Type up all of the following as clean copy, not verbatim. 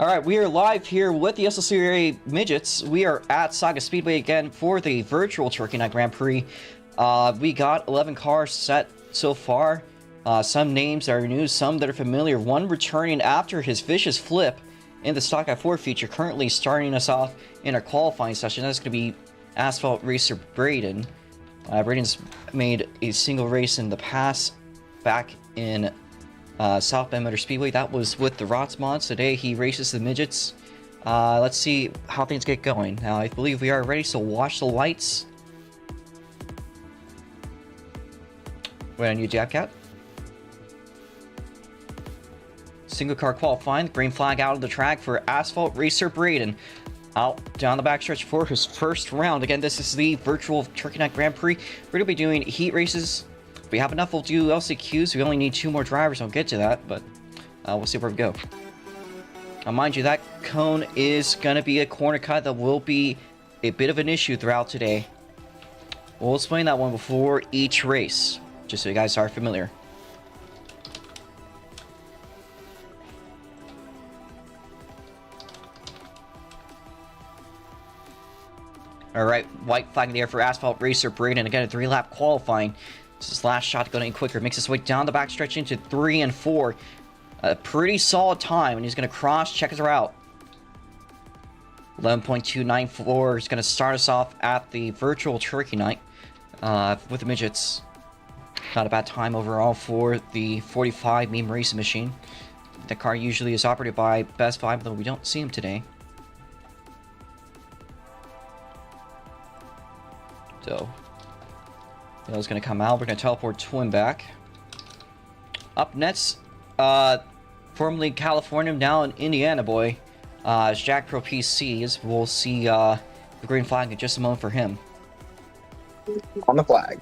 Alright, we are live here with the SLCORA Midgets. We are at Saga Speedway again for the virtual Turkey Night Grand Prix. We got 11 cars set so far. Some names that are new, some that are familiar. One returning after his vicious flip in the Stock I4 feature, currently starting us off in our qualifying session. That's going to be Asphalt Racer Braden. Braden's made a single race in the past back in South Bend Motor Speedway. That was with the Rots mods. Today he races the Midgets. Let's see how things get going. Now I believe we are ready, so watch the lights. Wait on you, Jab Cat. Single car qualifying. Green flag out of the track for Asphalt Racer Braden. Out down the backstretch for his first round. Again, this is the virtual Turkey Night Grand Prix. We're going to be doing heat races. If we have enough, we'll do LCQs. We only need 2 more drivers. I'll get to that, but we'll see where we go. Now, mind you, that cone is going to be a corner cut that will be a bit of an issue throughout today. We'll explain that one before each race, just so you guys are familiar. Alright, white flag in the air for Asphalt Racer Braden. Again, a 3-lap qualifying. This is his last shot to go any quicker. Makes his way down the backstretch into 3 and 4. A pretty solid time, and he's going to cross check his route. 11.294 is going to start us off at the virtual Turkey Night with the Midgets. Not a bad time overall for the 45 meme racing machine. The car usually is operated by Best Vibe, though we don't see him today. So, Dale's going to come out. We're going to teleport Twin back. Up next, formerly California, now an Indiana boy, is Jack Pro PCs. We'll see the green flag in just a moment for him. On the flag.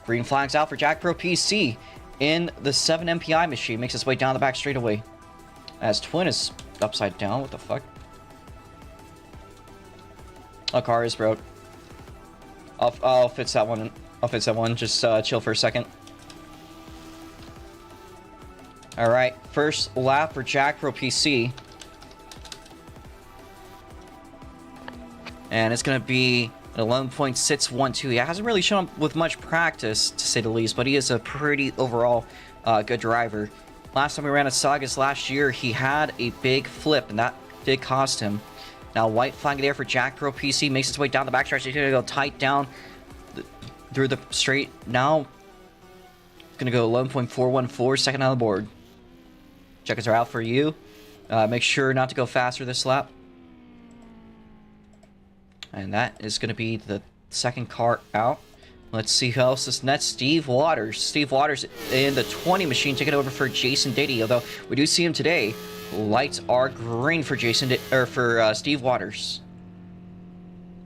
Green flag's out for Jack Pro PC in the 7 MPI machine. Makes his way down the back straightaway. As Twin is upside down. What the fuck? A car is broke. I'll fix that one. I'll fix that one. Just chill for a second. Alright, first lap for Jack Pro PC. And it's going to be an 11.612. He hasn't really shown up with much practice, to say the least, but he is a pretty overall good driver. Last time we ran at Sagas last year, he had a big flip, and that did cost him. Now, white flag there for Jack Pro PC. Makes its way down the backstretch. He's going to go tight down through the straight. Now, going to go 11.414, second on the board. Checkers are out for you. Make sure not to go faster this lap. And that is going to be the second car out. Let's see who else is next. Steve Waters. Steve Waters in the 20 machine, taking over for Jason Diddy. Although we do see him today. Lights are green for Steve Waters.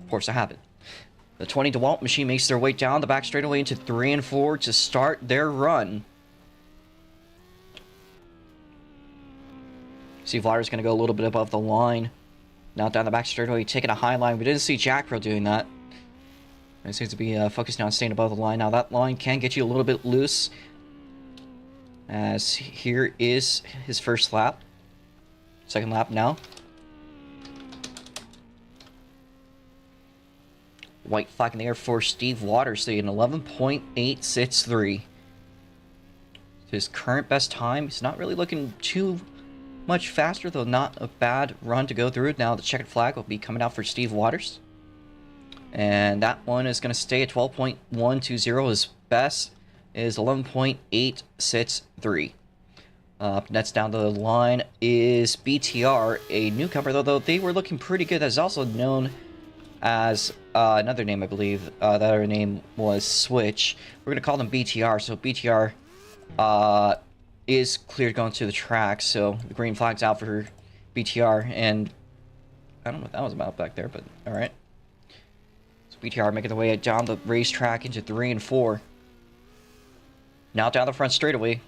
Of course, I have it. The 20 DeWalt machine makes their way down the back straightaway into 3 and 4 to start their run. Steve Waters is going to go a little bit above the line. Now down the back straightaway, taking a high line. We didn't see Jack Pro doing that. It seems to be focused on staying above the line. Now that line can get you a little bit loose. As here is his first lap. Second lap now. White flag in the air for Steve Waters, an 11.863. His current best time. He's not really looking too much faster, though not a bad run to go through. Now the checkered flag will be coming out for Steve Waters. And that one is going to stay at 12.120. His best is 11.863. Next down the line is BTR, a newcomer, though they were looking pretty good. That's also known as another name, I believe. That other name was Switch. We're going to call them BTR. So BTR is cleared going to the track. So the green flag's out for BTR. And I don't know what that was about back there, but alright. So BTR making their way down the racetrack into 3 and 4. Now down the front straightaway.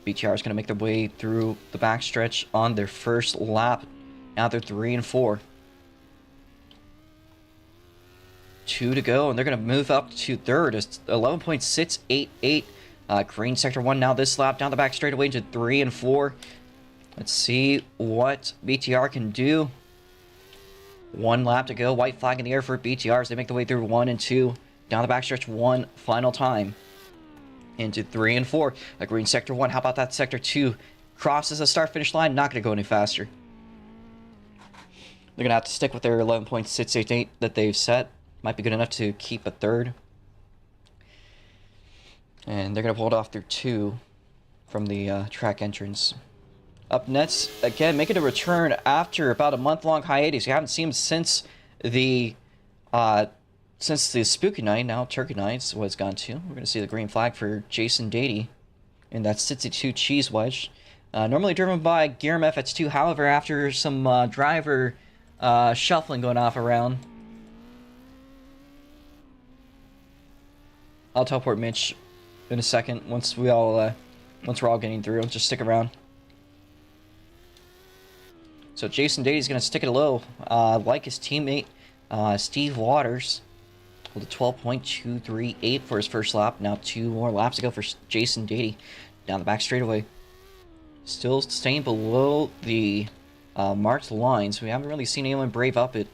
BTR is going to make their way through the backstretch on their first lap. Now they're 3 and 4. 2 to go, and they're going to move up to third. It's 11.688 Green sector 1 now this lap, down the back straightaway into 3 and 4. Let's see what BTR can do. 1 lap to go. White flag in the air for BTR as they make the way through 1 and 2. Down the backstretch 1 final time. Into 3 and 4. A green sector 1. How about that sector 2? Crosses the start finish line. Not going to go any faster. They're going to have to stick with their 11.688 that they've set. Might be good enough to keep a third. And they're going to pull it off through 2 from the track entrance. Up next, again, making a return after about a month-long hiatus. You haven't seen him since the Spooky Night. Now Turkey Night's what it's gone to. We're going to see the green flag for Jason Dady in that 62 cheese wedge. Normally driven by Guillermo FX2. However, after some driver shuffling going off around, I'll teleport Mitch in a second once we're all getting through. Just stick around. So Jason Dady's going to stick it low, like his teammate, Steve Waters. With a 12.238 for his first lap. Now 2 more laps to go for Jason Dady. Down the back straightaway. Still staying below the marked lines. We haven't really seen anyone brave up it.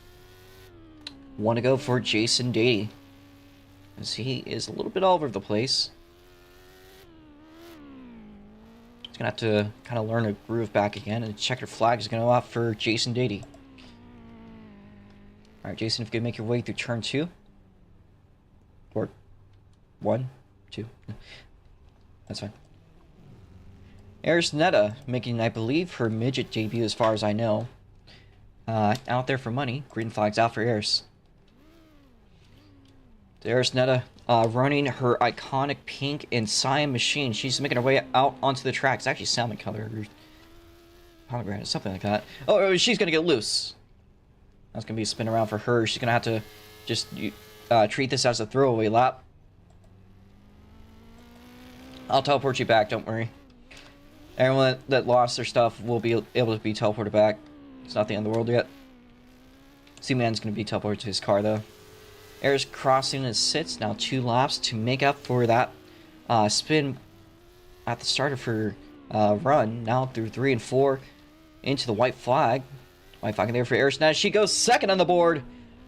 1 to go for Jason Dady, as he is a little bit all over the place. He's going to have to kind of learn a groove back again, and the checkered flag is going to go off for Jason Dady. Alright, Jason, if you could make your way through turn 2. Or 1, 2. That's fine. Eris Netta making, I believe, her midget debut as far as I know. Out there for money. Green flag's out for Eris. There's Netta running her iconic pink and cyan machine. She's making her way out onto the track. It's actually salmon color or pomegranate, something like that. Oh, she's gonna get loose. That's gonna be a spin around for her. She's gonna have to just treat this as a throwaway lap. I'll teleport you back, don't worry. Everyone that lost their stuff will be able to be teleported back. It's not the end of the world yet. C-Man's gonna be teleported to his car though. Air's crossing his sits, now 2 laps to make up for that spin at the start of her run. Now through 3 and 4 into the white flag. White flag in there for Air's. Now she goes second on the board.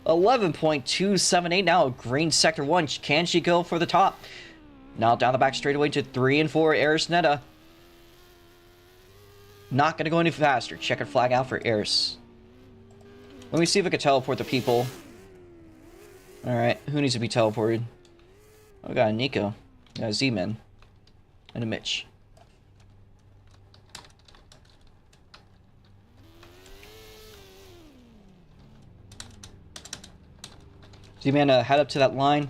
11.278. Now green sector 1. Can she go for the top? Now down the back straightaway to 3 and 4. Eris Netta. Not going to go any faster. Checkered flag out for Eris. Let me see if I can teleport the people. Alright, who needs to be teleported? Oh, we got a Nico. We got a Z-Man. And a Mitch. Z-Man, head up to that line.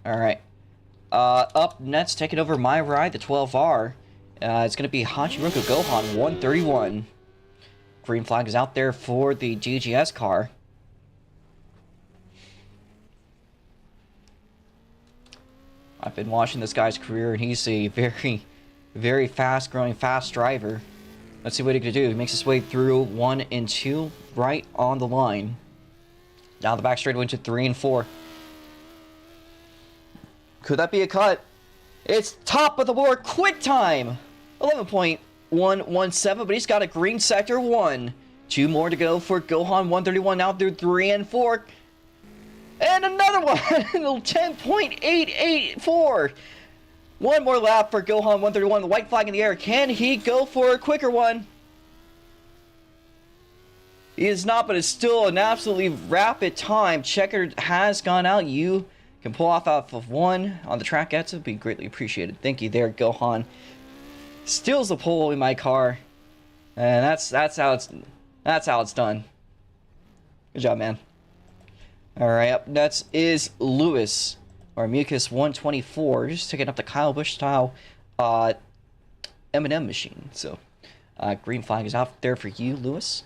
Alright. Up next, taking over my ride, the 12R. It's going to be Hachiroku Gohan, 131. Green flag is out there for the GGS car. I've been watching this guy's career, and he's a very, very fast-growing, fast driver. Let's see what he can do. He makes his way through 1 and 2, right on the line. Down the back straightaway into 3 and 4. Could that be a cut? It's top of the board. Quick time! 11.117, but he's got a green sector 1. 2 more to go for Gohan 131, now through 3 and 4. And another one! 10.884. 1 more lap for Gohan 131. The white flag in the air. Can he go for a quicker one? He is not, but it's still an absolutely rapid time. Checker has gone out. You can pull off of 1 on the track. That would be greatly appreciated. Thank you there, Gohan. Steals the pole in my car, and that's how it's done. Good job, man. All right, up next is Lewis, or Mucus 124, just taking up the Kyle Busch style M&M machine. So, green flag is out there for you, Lewis.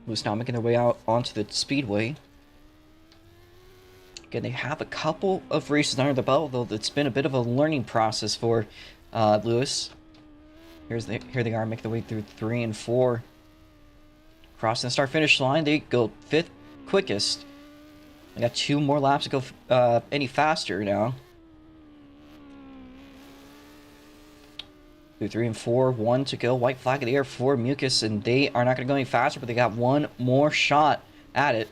Lewis now making their way out onto the speedway. Again, they have a couple of races under the belt, though it's been a bit of a learning process for Lewis. Here they are, making their way through 3 and 4. Crossing the start-finish line, they go 5th quickest. I got 2 more laps to go any faster now. 2, 3, and 4, 1 to go. White flag in the air for Mucus, and they are not going to go any faster, but they got 1 more shot at it.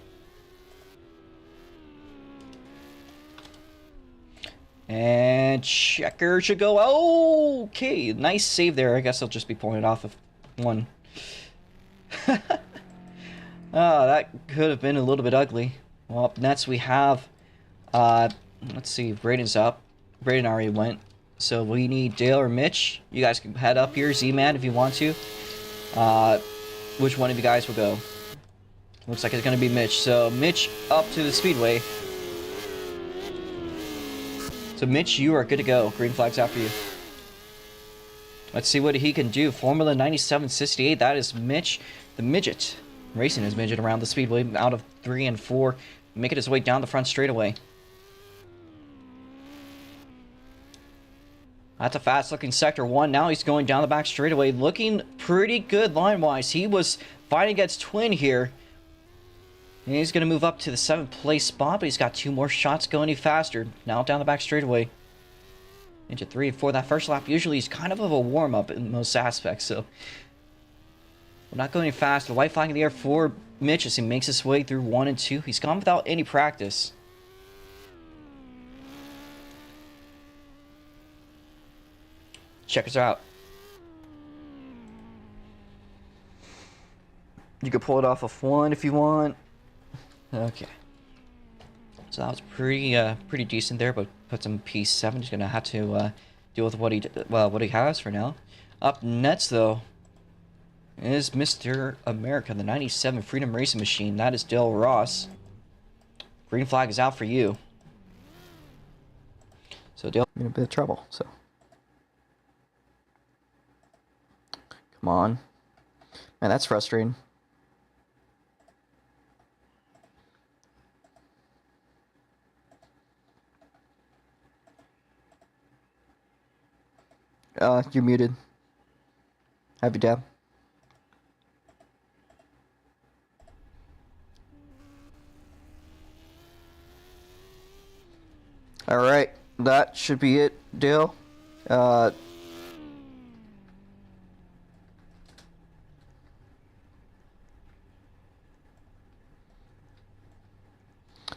And Checker should go. Oh, okay, nice save there. I guess I'll just be pulling it off of 1. Oh, that could have been a little bit ugly. Well, up next we have, let's see, Braden's up. Braden already went. So we need Dale or Mitch. You guys can head up here, Z-Man, if you want to. Which one of you guys will go? Looks like it's going to be Mitch. So Mitch up to the speedway. So Mitch, you are good to go. Green flag's after you. Let's see what he can do. Formula 9768, that is Mitch, the midget. Racing his midget around the speedway out of 3 and 4. Making his way down the front straightaway. That's a fast looking sector 1. Now he's going down the back straightaway. Looking pretty good line wise. He was fighting against Twin here. And he's going to move up to the 7th place spot. But he's got 2 more shots going any faster. Now down the back straightaway. Into 3 and 4. That first lap usually is kind of a warm up in most aspects. So we're not going any faster. White flag in the air for Mitch as he makes his way through 1 and 2. He's gone without any practice. Checkers out. You could pull it off of 1 if you want. Okay. So that was pretty decent there, but puts him P7. He's gonna have to deal with what he has for now. Up next though is Mr. America, the 97 Freedom Racing Machine. That is Dale Ross. Green flag is out for you. So Dale, you're in a bit of trouble. So come on, man, that's frustrating. You're muted. Have you dab? Alright, that should be it, Dale.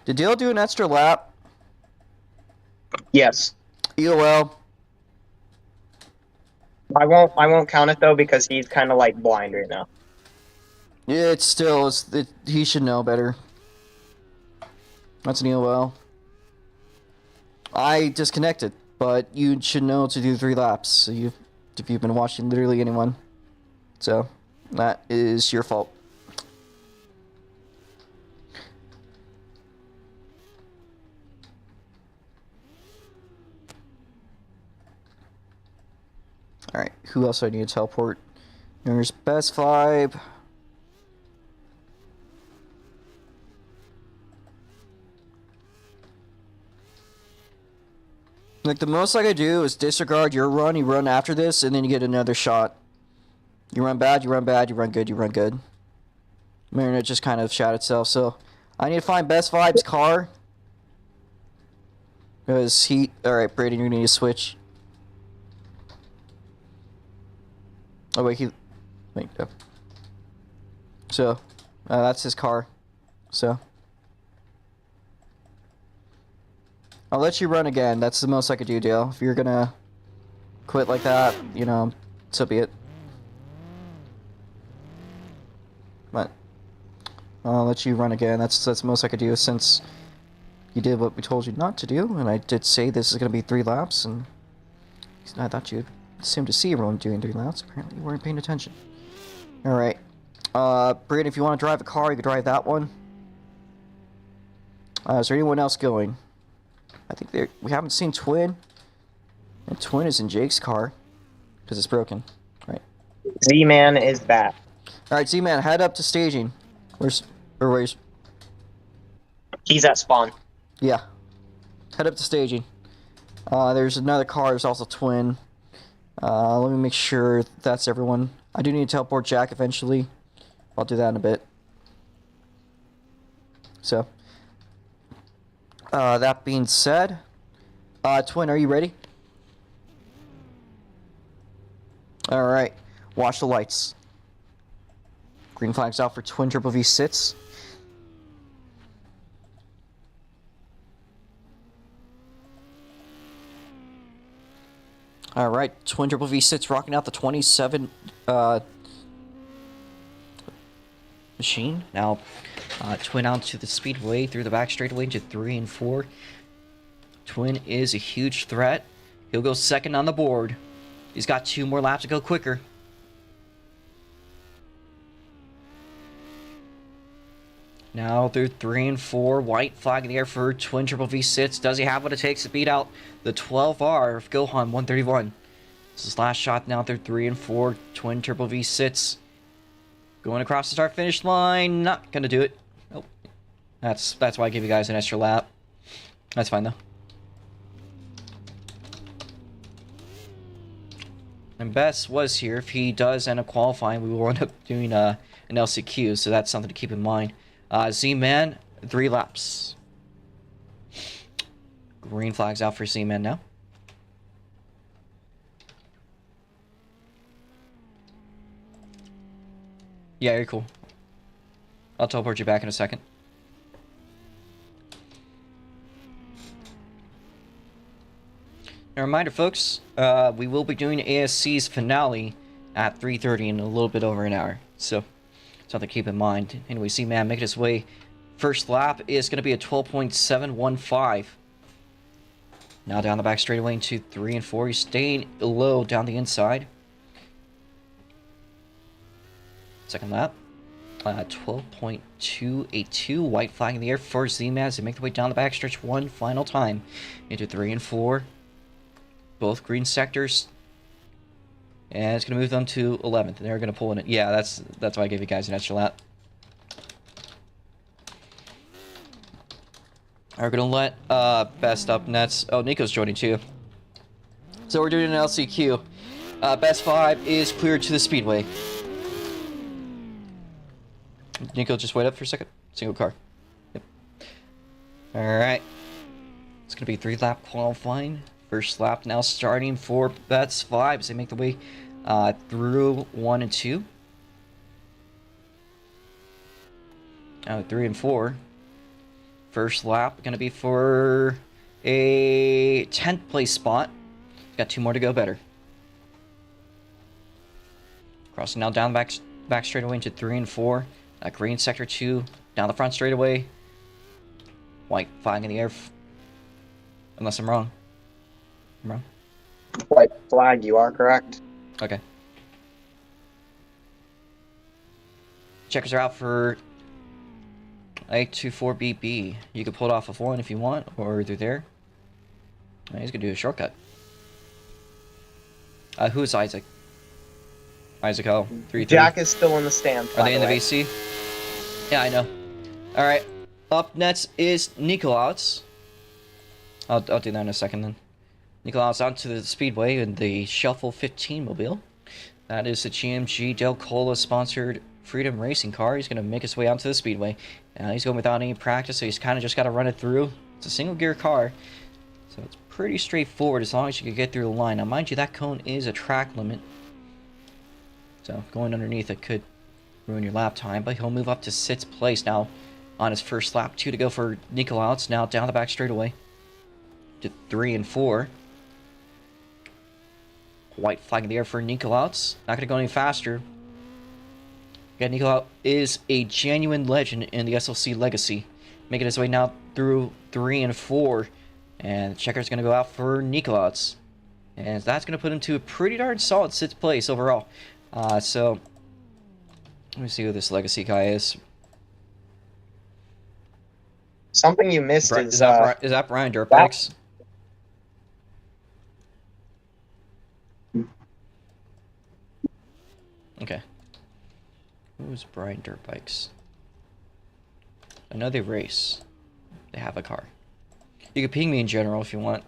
Did Dale do an extra lap? Yes. EOL. I won't count it though because he's kind of like blind right now. Yeah, he should know better. That's an EOL. I disconnected, but you should know to do 3 laps. So if you've been watching literally anyone, so that is your fault. Alright, who else do I need to teleport? There's Best Vibe. Like, the most I could do is disregard your run, you run after this, and then you get another shot. You run bad, you run bad, you run good, you run good. Mariner just kind of shot itself, so I need to find Best Vibe's car. Because alright, Braden, you're gonna need to switch. Oh wait, no. So, that's his car. So, I'll let you run again. That's the most I could do, Dale. If you're gonna quit like that, you know, so be it. But I'll let you run again. That's the most I could do since you did what we told you not to do, and I did say this is gonna be 3 laps, and I thought you'd seem to see everyone doing 3 laps. Apparently you weren't paying attention. Alright. Braden, if you want to drive a car, you can drive that one. Is there anyone else going? I think we haven't seen Twin. And Twin is in Jake's car. Because it's broken. Right. Z-Man is back. Alright, Z-Man, head up to staging. Where's... He's at spawn. Yeah. Head up to staging. There's another car. There's also Twin. Let me make sure that's everyone. I do need to teleport Jack eventually. I'll do that in a bit. So, that being said, Twin, are you ready? All right, watch the lights. Green flag's out for Twin Triple V sits. All right, Twin Triple V sits rocking out the 27 machine. Now, Twin out to the speedway through the back straightaway into 3 and 4. Twin is a huge threat. He'll go second on the board. He's got 2 more laps to go quicker. Now through 3 and 4, white flag in the air for Twin Triple V sits. Does he have what it takes to beat out the 12R of Gohan 131? This is his last shot now through 3 and 4. Twin Triple V sits. Going across the start finish line. Not gonna do it. Nope. That's why I give you guys an extra lap. That's fine though. And Bess was here. If he does end up qualifying, we will end up doing an LCQ, so that's something to keep in mind. Z-Man, 3 laps. Green flag's out for Z-Man now. Yeah, you're cool. I'll teleport you back in a second. A reminder, folks, we will be doing ASC's finale at 3:30 in a little bit over an hour. So, something to keep in mind. Anyway, Z-Man making his way. First lap is going to be a 12.715. Now down the back straightaway into 3 and 4. He's staying low down the inside. Second lap. 12.282. White flag in the air for Z-Man as they make their way down the backstretch one final time into 3 and 4. Both green sectors. And it's going to move them to 11th. And they're going to pull in it. Yeah, that's why I gave you guys an extra lap. We're going to let Best up next. Oh, Nico's joining too. So we're doing an LCQ. Best 5 is cleared to the speedway. Nico, just wait up for a second. Single car. Yep. Alright. It's going to be 3-lap qualifying. First lap now starting for Best 5 as they make the way through 1 and 2. Now 3 and 4. First lap going to be for a 10th place spot. Got 2 more to go better. Crossing now down the back straightaway into 3 and 4. Green sector 2 down the front straightaway. White flag in the air. Unless I'm wrong. I'm wrong. White flag, you are correct. Okay. Checkers are out for A24BB. You can pull it off of 1 if you want, or through there. He's gonna do a shortcut. Who's Isaac? Isaac O. 3-3. Jack is still in the stand. Are they in the VC? Yeah, I know. Alright. Up next is Nikolaus. I'll do that in a second then. Nikolaus out to the speedway in the Shuffle 15 mobile. That is the GMG Del Cola sponsored Freedom Racing car. He's going to make his way out to the speedway. He's going without any practice, so he's kind of just got to run it through. It's a single gear car, so it's pretty straightforward as long as you can get through the line. Now, mind you, that cone is a track limit. So going underneath it could ruin your lap time, but he'll move up to 6th place now on his first lap. 2 to go for Nikolaus. Now down the back straightaway to 3 and 4. White flag in the air for Nikolaus. Not going to go any faster. Yeah, Nikolaus is a genuine legend in the SLC legacy. Making his way now through 3 and 4. And the checker's going to go out for Nikolaus. And that's going to put him to a pretty darn solid 6th place overall. So, let me see who this legacy guy is. Something you missed is that Brian Dirtbikes? Okay. Who's Brian Dirtbikes? I know they race. They have a car. You can ping me in general if you want.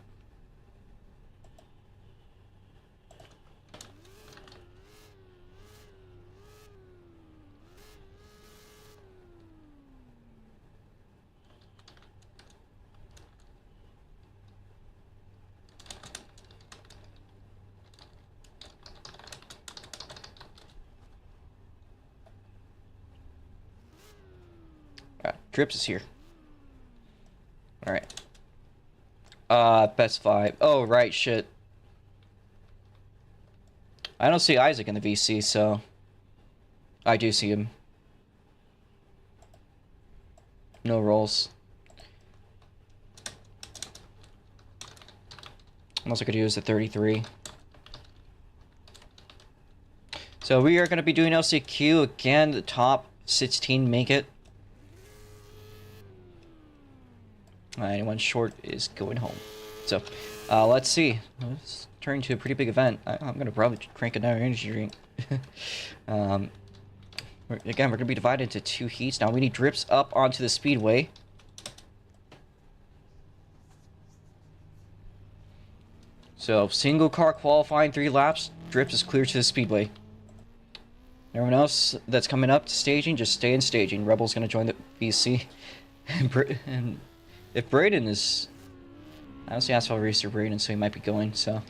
Drips is here. Alright. Best 5. Oh, right, shit. I don't see Isaac in the VC, so... I do see him. No rolls. Unless I could use the 33. So we are going to be doing LCQ again. The top 16 make it. Anyone short is going home. So let's see. It's turning to a pretty big event. I'm going to probably crank another energy drink. Again, we're going to be divided into 2 heats. Now we need Drips up onto the speedway. So single car qualifying 3 laps. Drips is clear to the speedway. Everyone else that's coming up to staging, just stay in staging. Rebel's going to join the VC. And if Braden is... I don't see asphalt racer Braden, so he might be going, so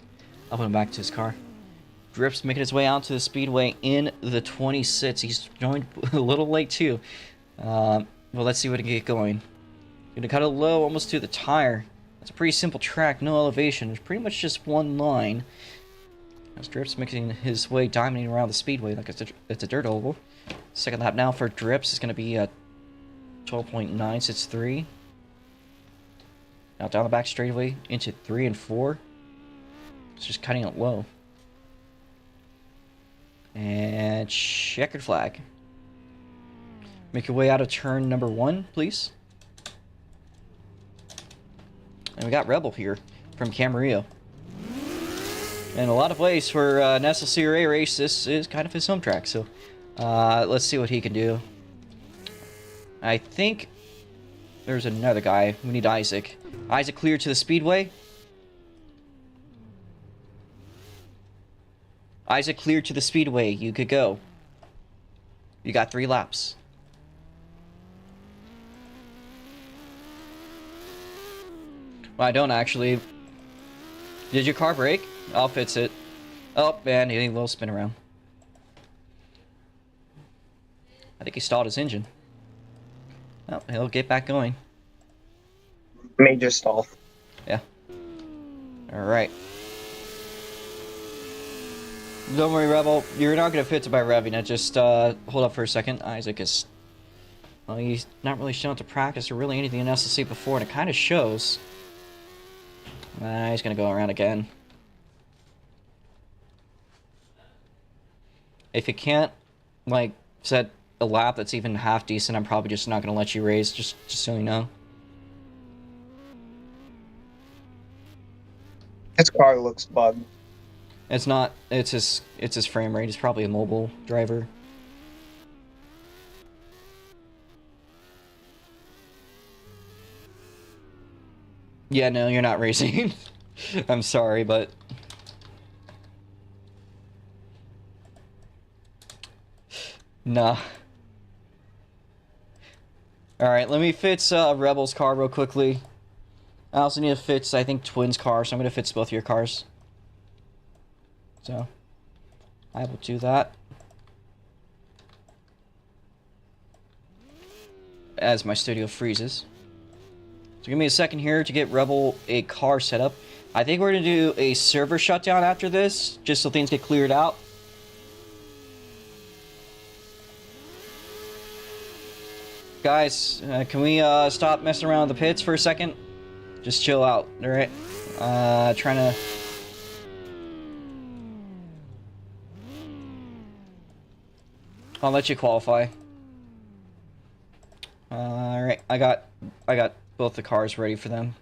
I'll put him back to his car. Drips making his way out to the speedway in the 26. He's joined a little late, too. Well, let's see what he can get going. Gonna cut it low, almost to the tire. It's a pretty simple track, no elevation. There's pretty much just one line. As Drips making his way, diamonding around the speedway like it's a dirt oval. Second lap now for Drips is going to be at 12.963. Now down the back straightaway into 3 and 4. It's just cutting it low. And checkered flag. Make your way out of turn number 1, please. And we got Rebel here from Camarillo. In a lot of ways, for an SLCORA race, this is kind of his home track, so let's see what he can do. I think there's another guy. We need Isaac. Isaac cleared to the speedway. Isaac cleared to the speedway. You could go. You got 3 laps. Well, I don't actually. Did your car break? I'll fix it. Oh, man, he will spin around. I think he stalled his engine. Oh, he'll get back going. Major stall. Yeah. Alright. Don't worry, Rebel. You're not going to fit by revving it. Just hold up for a second. Isaac is... Well, he's not really shown to practice or really anything in SLC before, and it kind of shows. He's going to go around again. If you can't, like, set a lap that's even half decent, I'm probably just not going to let you race, just so you know. His car looks bugged. It's not, it's his frame rate. He's probably a mobile driver. Yeah, no, you're not racing. I'm sorry, but... Nah. Alright, let me fix Rebel's car real quickly. I also need to fix, I think, Twin's car, so I'm going to fix both your cars. So, I will do that. As my studio freezes. So give me a second here to get Rebel a car set up. I think we're going to do a server shutdown after this, just so things get cleared out. Guys, can we stop messing around with the pits for a second? Just chill out, alright? Trying to... I'll let you qualify. Alright, I got both the cars ready for them.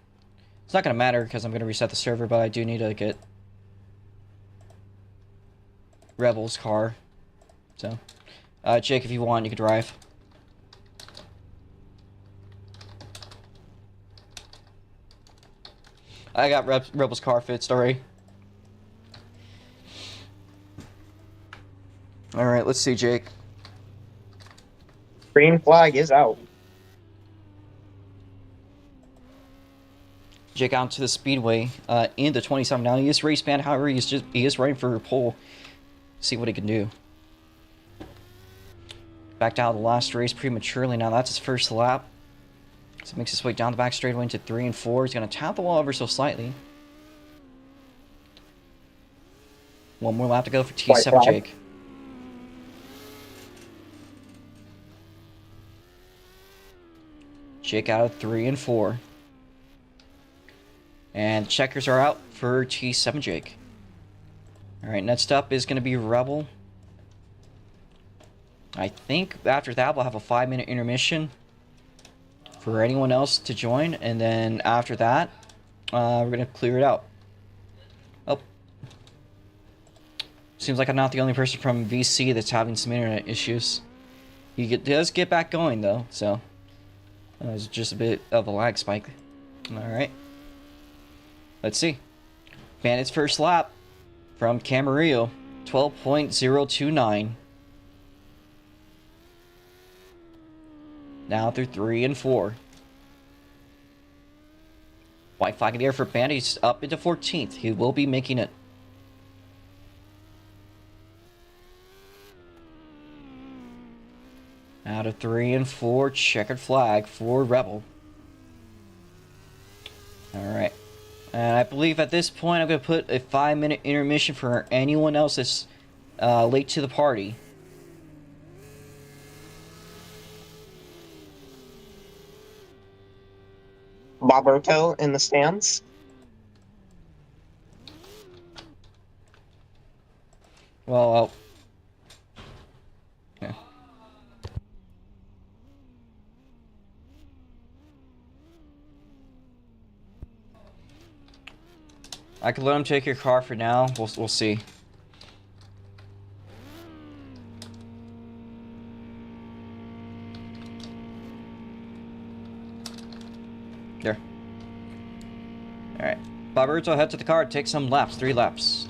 It's not gonna matter because I'm gonna reset the server, but I do need to get Rebel's car. So, Jake, if you want, you can drive. I got Rebel's car fixed already. Alright, let's see, Jake. Green flag is out. Jake out to the speedway in the 27. Now he is race banned, however, he is running for a pole. See what he can do. Backed out of the last race prematurely. Now that's his first lap. So makes his way down the back straightaway into 3 and 4. He's going to tap the wall ever so slightly. One more lap to go for T7 Jake. Jake out of 3 and 4. And checkers are out for T7 Jake. Alright, next up is going to be Rebel. I think after that we'll have a 5-minute intermission for anyone else to join. And then after that, we're going to clear it out. Oh. Seems like I'm not the only person from VC that's having some internet issues. He does get back going though, so it's just a bit of a lag spike. Alright. Let's see. Bandit's first lap from Camarillo, 12.029. Now through 3 and 4. White flag in the air for Bandit. He's up into 14th. He will be making it. Out of 3 and 4, checkered flag for Rebel. Alright. And I believe at this point I'm going to put a 5-minute intermission for anyone else that's late to the party. Boberto in the stands. Well, yeah. I could let him take your car for now. We'll see. There. Alright. Boberto, head to the car. Take some laps. 3 laps.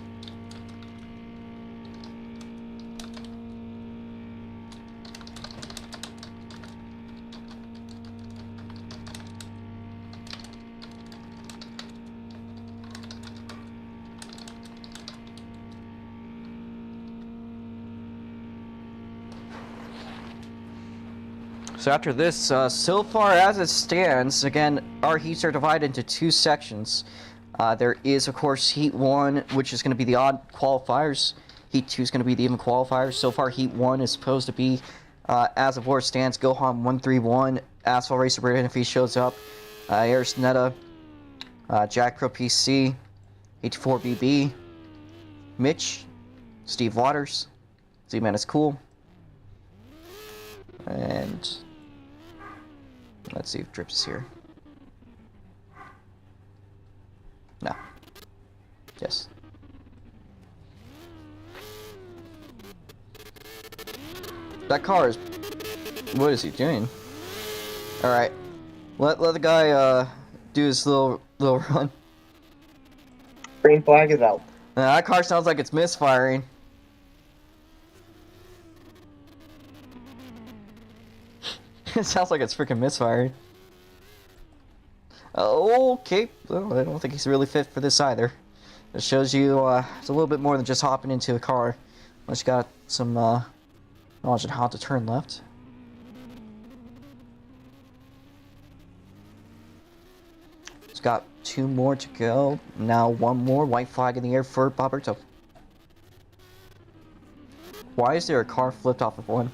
So after this, so far as it stands, again, our heats are divided into 2 sections. There is, of course, Heat 1, which is going to be the odd qualifiers. Heat 2 is going to be the even qualifiers. So far, Heat 1 is supposed to be, as of where it stands, Gohan 131, Asphalt Racer Brandon if he shows up, Aris Netta, Jack Pro PC, 84BB, Mitch, Steve Waters, Z-Man is cool, and let's see if Drips is here. No. Yes. That car is... What is he doing? Alright. Let the guy do his little run. Green flag is out. That car sounds like it's misfiring. It sounds like it's freaking misfiring. Okay. Well, I don't think he's really fit for this either. It shows you it's a little bit more than just hopping into a car. Unless you got some knowledge on how to turn left. It's got 2 more to go. Now 1 more. White flag in the air for Boberto. Why is there a car flipped off of one?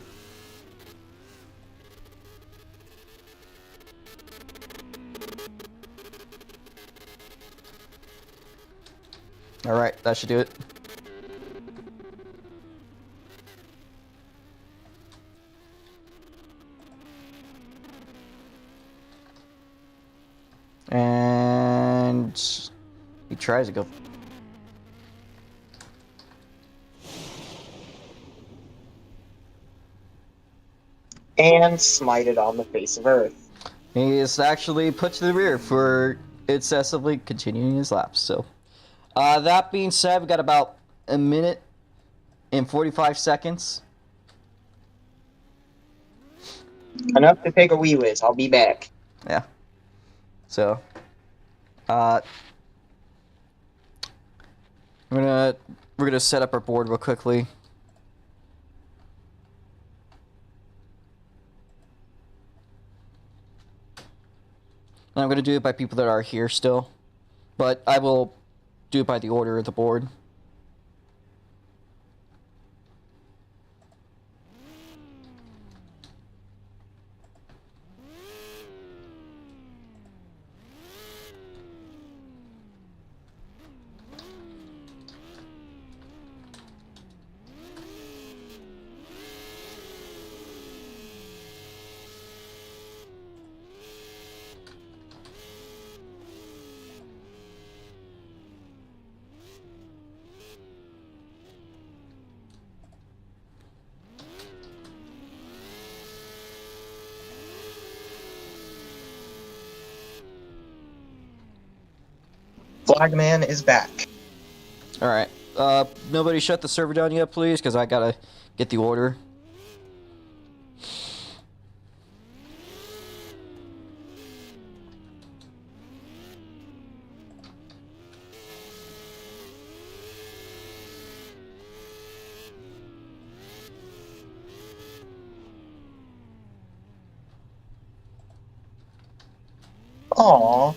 Alright, that should do it. And he tries to go. And smited on the face of Earth. He is actually put to the rear for excessively continuing his laps, so. That being said, we got about 1 minute and 45 seconds. Enough to take a wee whiz. I'll be back. Yeah. So, we're gonna set up our board real quickly. And I'm going to do it by people that are here still. But I will do it by the order of the board. Flagman is back. Alright. Nobody shut the server down yet, please, because I gotta get the order. Aww.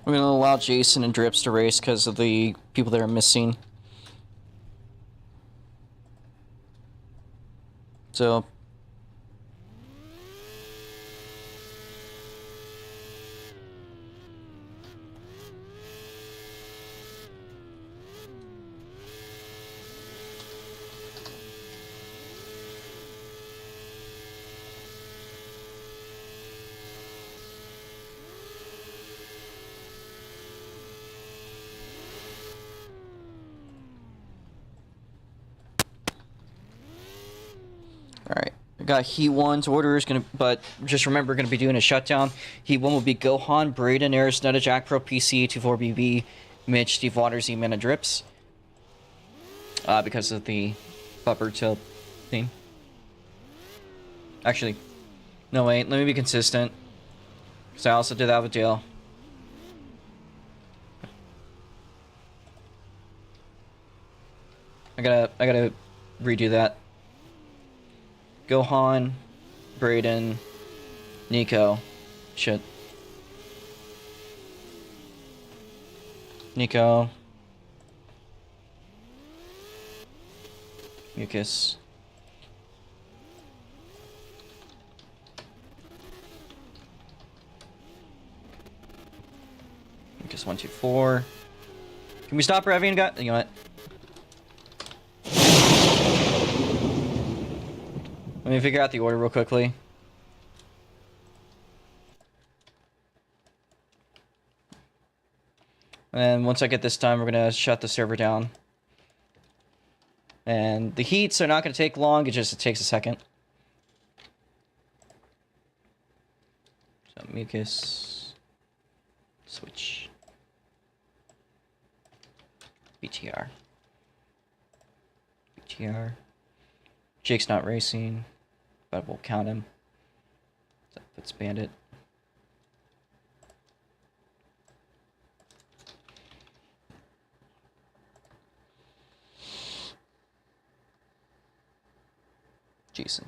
We're gonna allow Jason and Drips to race because of the people that are missing. So... Alright, I got Heat 1's orders, but just remember, gonna be doing a shutdown. Heat 1 will be Gohan, Braden, Arisnetta, Jack Pro, PC, 24BB, Mitch, Steve Waters, E-Man, and Drips. Because of the bumper tilt thing. Actually, no wait, let me be consistent. Because I also did that with Dale. I gotta redo that. Gohan, Braden, Nico. Shit. Nico. Mucus. Mucus 1, 2, 4. Can we stop revving, guys? You know what? Let me figure out the order real quickly. And once I get this done, we're gonna shut the server down. And the heats are not gonna take long, it takes a second. So mucus. Switch. BTR. BTR. Jake's not racing, but we'll count him. So let's Bandit. Jason.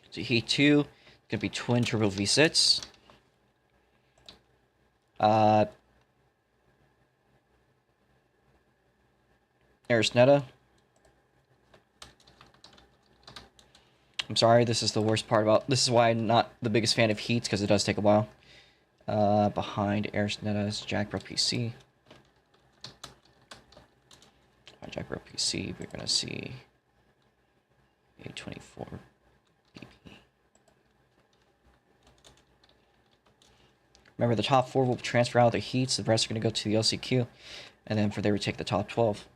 So Heat 2, gonna be twin turbo V6. Arisnetta. I'm sorry, this is the worst part about... This is why I'm not the biggest fan of Heats, because it does take a while. Behind Arisnetta is Jack Pro PC. Behind Jack Pro PC, we're gonna see... A24. Remember, the top 4 will transfer out of the heats, the rest are going to go to the LCQ, and then for there we take the top 12.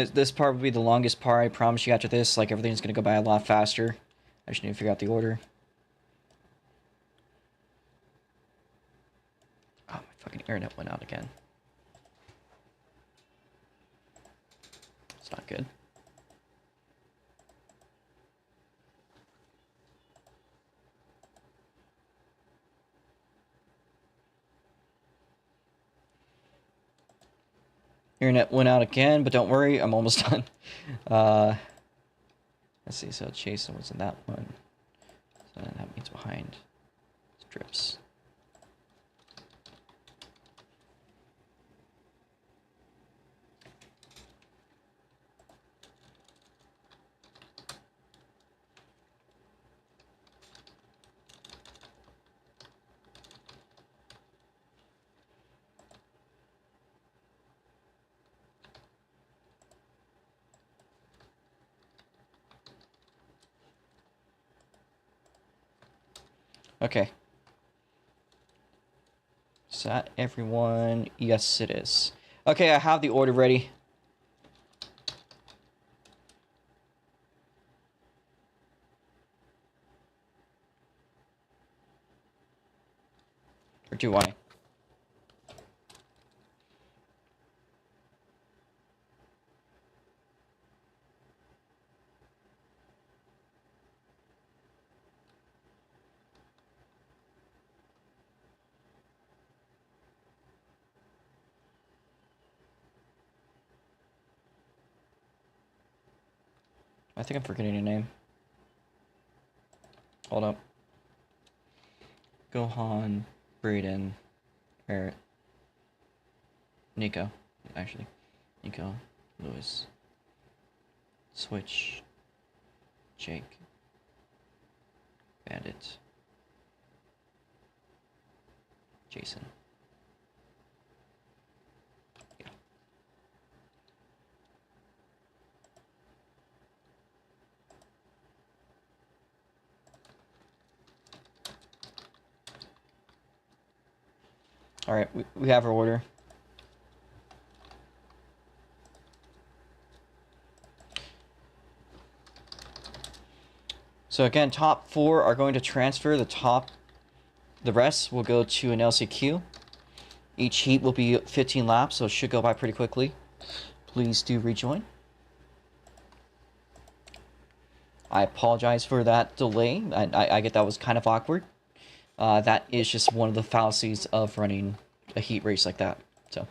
This part will be the longest part. I promise you after this, like, everything's gonna go by a lot faster. I just need to figure out the order. Oh, my fucking internet went out again. It's not good. Internet went out again, but don't worry, I'm almost done. Let's see, so Jason was in that one. So that means behind strips. Okay. Is that everyone? Yes, it is. Okay, I have the order ready. Or do I? I think I'm forgetting your name. Hold up. Gohan, Braden, or Nico, actually. Nico, Lewis, Switch, Jake, Bandit, Jason. Yeah. Alright, we have our order. So again, top 4 are going to transfer. The rest will go to an LCQ. Each heat will be 15 laps, so it should go by pretty quickly. Please do rejoin. I apologize for that delay. I get that was kind of awkward. That is just one of the fallacies of running a heat race like that. So.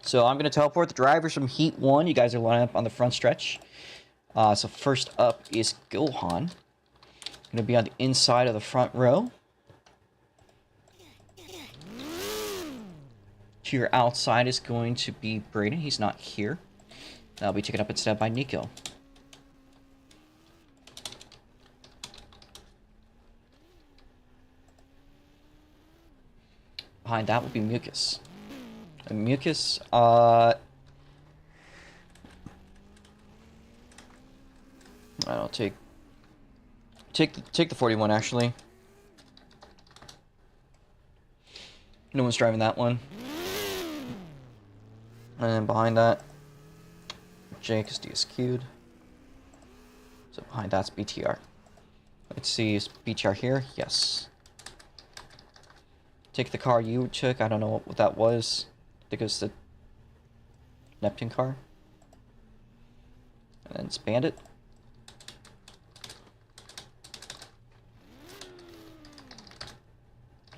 So I'm going to teleport the drivers from Heat 1. You guys are lining up on the front stretch. So first up is Gohan. Going to be on the inside of the front row. To your outside is going to be Braden. He's not here. That'll be taken up instead by Nico. Behind that will be Mucus. And Mucus, I don't take the 41 actually. No one's driving that one. And then behind that, Jake is DSQ'd. So behind that's BTR. Let's see, is BTR here? Yes. Take the car you took. I don't know what that was. I think it was the Neptune car. And then it's Bandit.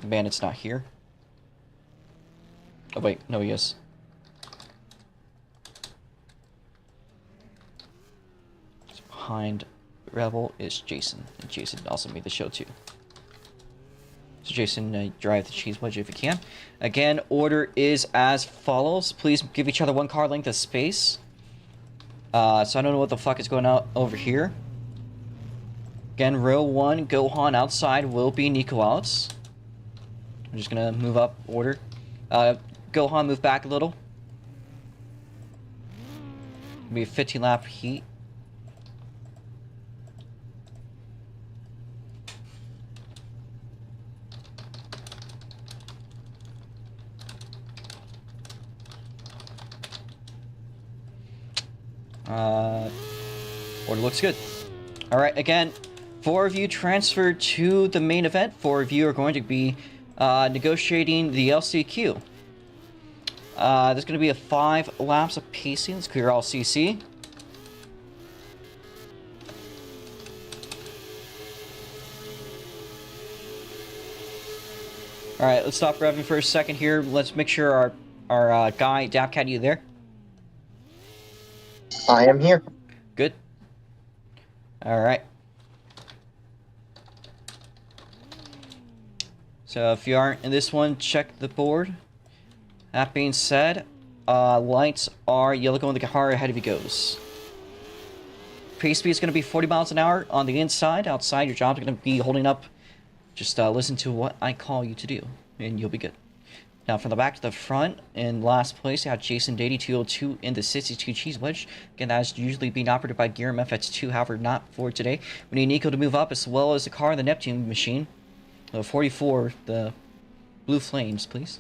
Bandit's not here. Oh wait, no he is. So behind Rebel is Jason. And Jason also made the show too. So Jason, drive the cheese wedge if you can. Again, order is as follows. Please give each other 1 car length of space. So I don't know what the fuck is going on over here. Again, row 1, Gohan outside will be Nico outs. I'm just gonna move up order. Gohan, move back a little. Be a 15 lap heat. Order looks good. Alright, again, 4 of you transferred to the main event. 4 of you are going to be negotiating the LCQ. There's going to be a 5 laps of pacing. Let's clear all CC. Alright, let's stop revving for a second here. Let's make sure our guy, Dapcat, you there? I am here. Good. Alright. So if you aren't in this one, check the board. That being said, lights are yellow going the car ahead of you goes. Pace speed is going to be 40 miles an hour on the inside. Outside, your job's going to be holding up. Just listen to what I call you to do, and you'll be good. Now, from the back to the front, in last place, you have Jason Dady 202 in the 62 Cheese Wedge. Again, that is usually being operated by Gear MFX2, however, not for today. We need Nico to move up, as well as the car in the Neptune machine. 44, the Blue Flames, please.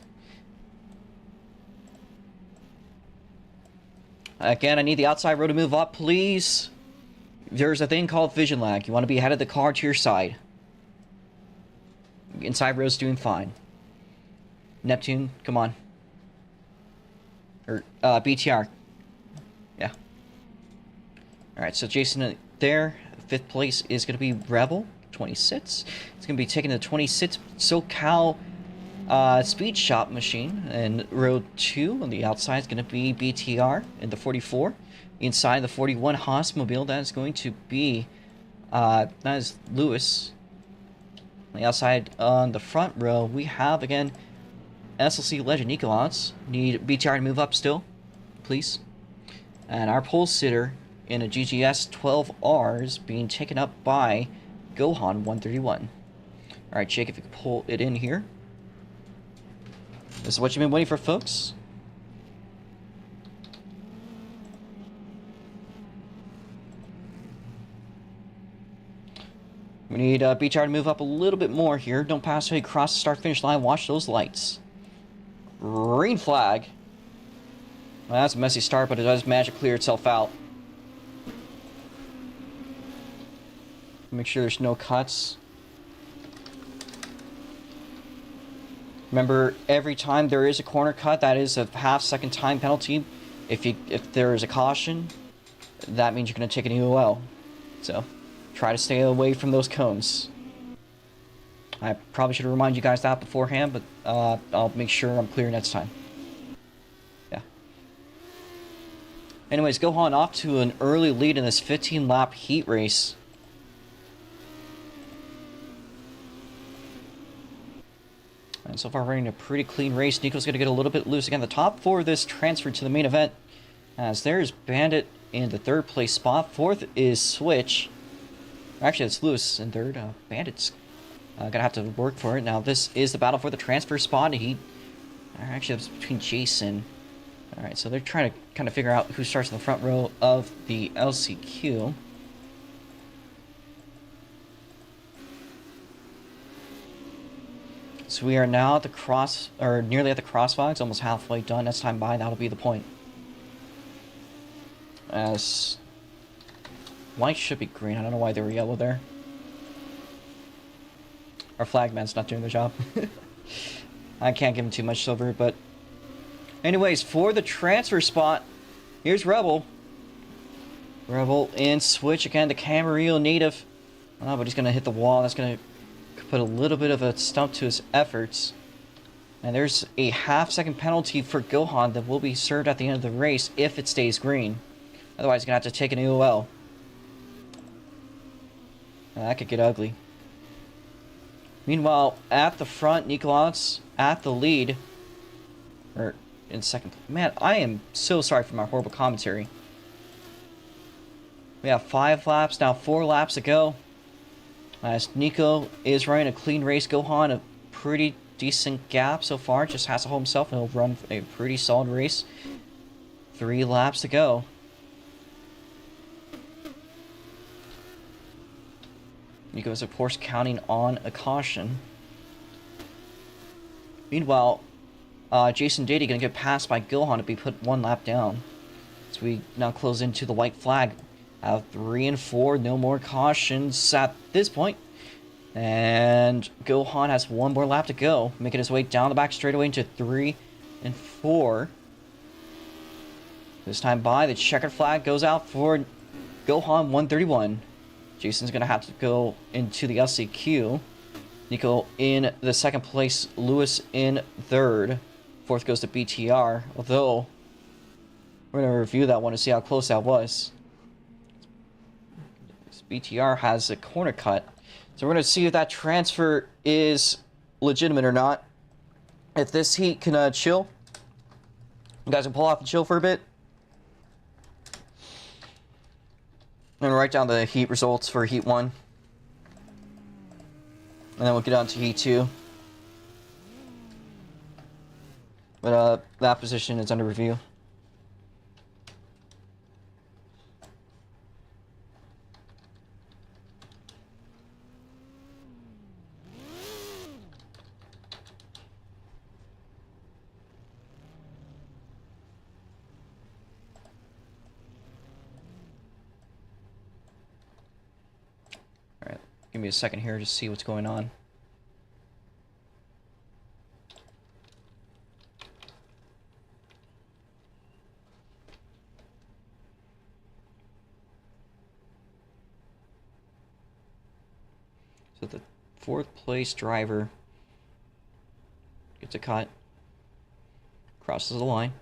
Again, I need the outside row to move up, please. There's a thing called vision lag. You want to be ahead of the car to your side. Inside row's doing fine. Neptune, come on. Or, BTR. Yeah. Alright, so Jason there. 5th place is going to be Rebel, 26. It's going to be taking the 26 SoCal Speed Shop machine. And row 2 on the outside is going to be BTR in the 44. Inside the 41 Haasmobile, that is going to be, that is Lewis. On the outside, on the front row, we have, again, SLC Legend Nikolauts. Need BTR to move up still, please. And our pole sitter in a GGS 12R is being taken up by Gohan 131. Alright, Jake, if you could pull it in here. This is what you've been waiting for, folks. We need BTR to move up a little bit more here. Don't pass until you cross the start-finish line. Watch those lights. Green flag. Well, that's a messy start, but it does manage to clear itself out. Make sure there's no cuts. Remember, every time there is a corner cut, that is a half-second time penalty. If there is a caution, that means you're going to take an EOL. So, try to stay away from those cones. I probably should have reminded you guys that beforehand, but I'll make sure I'm clear next time. Yeah. Anyways, Gohan off to an early lead in this 15-lap heat race. And so far running a pretty clean race. Nico's going to get a little bit loose. Again, the top 4 of this transferred to the main event. As there's Bandit in the 3rd place spot. 4th is Switch. Actually, it's Lewis in 3rd. Bandit's gonna have to work for it. Now, this is the battle for the transfer spot. Actually, it's between Jason. Alright, so they're trying to kind of figure out who starts in the front row of the LCQ. So we are now at the nearly at the crosswalks, almost halfway done. Next time by, that'll be the point. As white should be green. I don't know why they were yellow there. Our flagman's not doing their job. I can't give him too much silver, but... Anyways, for the transfer spot, here's Rebel. Rebel in Switch. Again, the Camarillo native. Oh, but he's going to hit the wall. That's going to put a little bit of a stump to his efforts. And there's a half-second penalty for Gohan that will be served at the end of the race if it stays green. Otherwise, he's going to have to take an EOL. That could get ugly. Meanwhile, at the front, Nikolauts at the lead. Or in second. Man, I am so sorry for my horrible commentary. We have 5 laps, now 4 laps to go. As Nico is running a clean race, Gohan a pretty decent gap so far. Just has to hold himself and he'll run a pretty solid race. 3 laps to go. Nico's, of course, counting on a caution. Meanwhile, Jason Dady going to get passed by Gilhan to be put 1 lap down. So we now close into the white flag. Out 3 and 4, no more cautions at this point. And Gilhan has 1 more lap to go, making his way down the back straightaway into 3 and 4. This time by, the checkered flag goes out for Gilhan 131. Jason's going to have to go into the LCQ. Nico in the 2nd place, Lewis in 3rd. 4th goes to BTR, although we're going to review that one to see how close that was. This BTR has a corner cut, so we're going to see if that transfer is legitimate or not. If this heat can chill, you guys can pull off and chill for a bit. And write down the heat results for heat 1. And then we'll get on to heat 2. But that position is under review. Alright, give me a second here to see what's going on. So the 4th place driver gets a cut, crosses the line.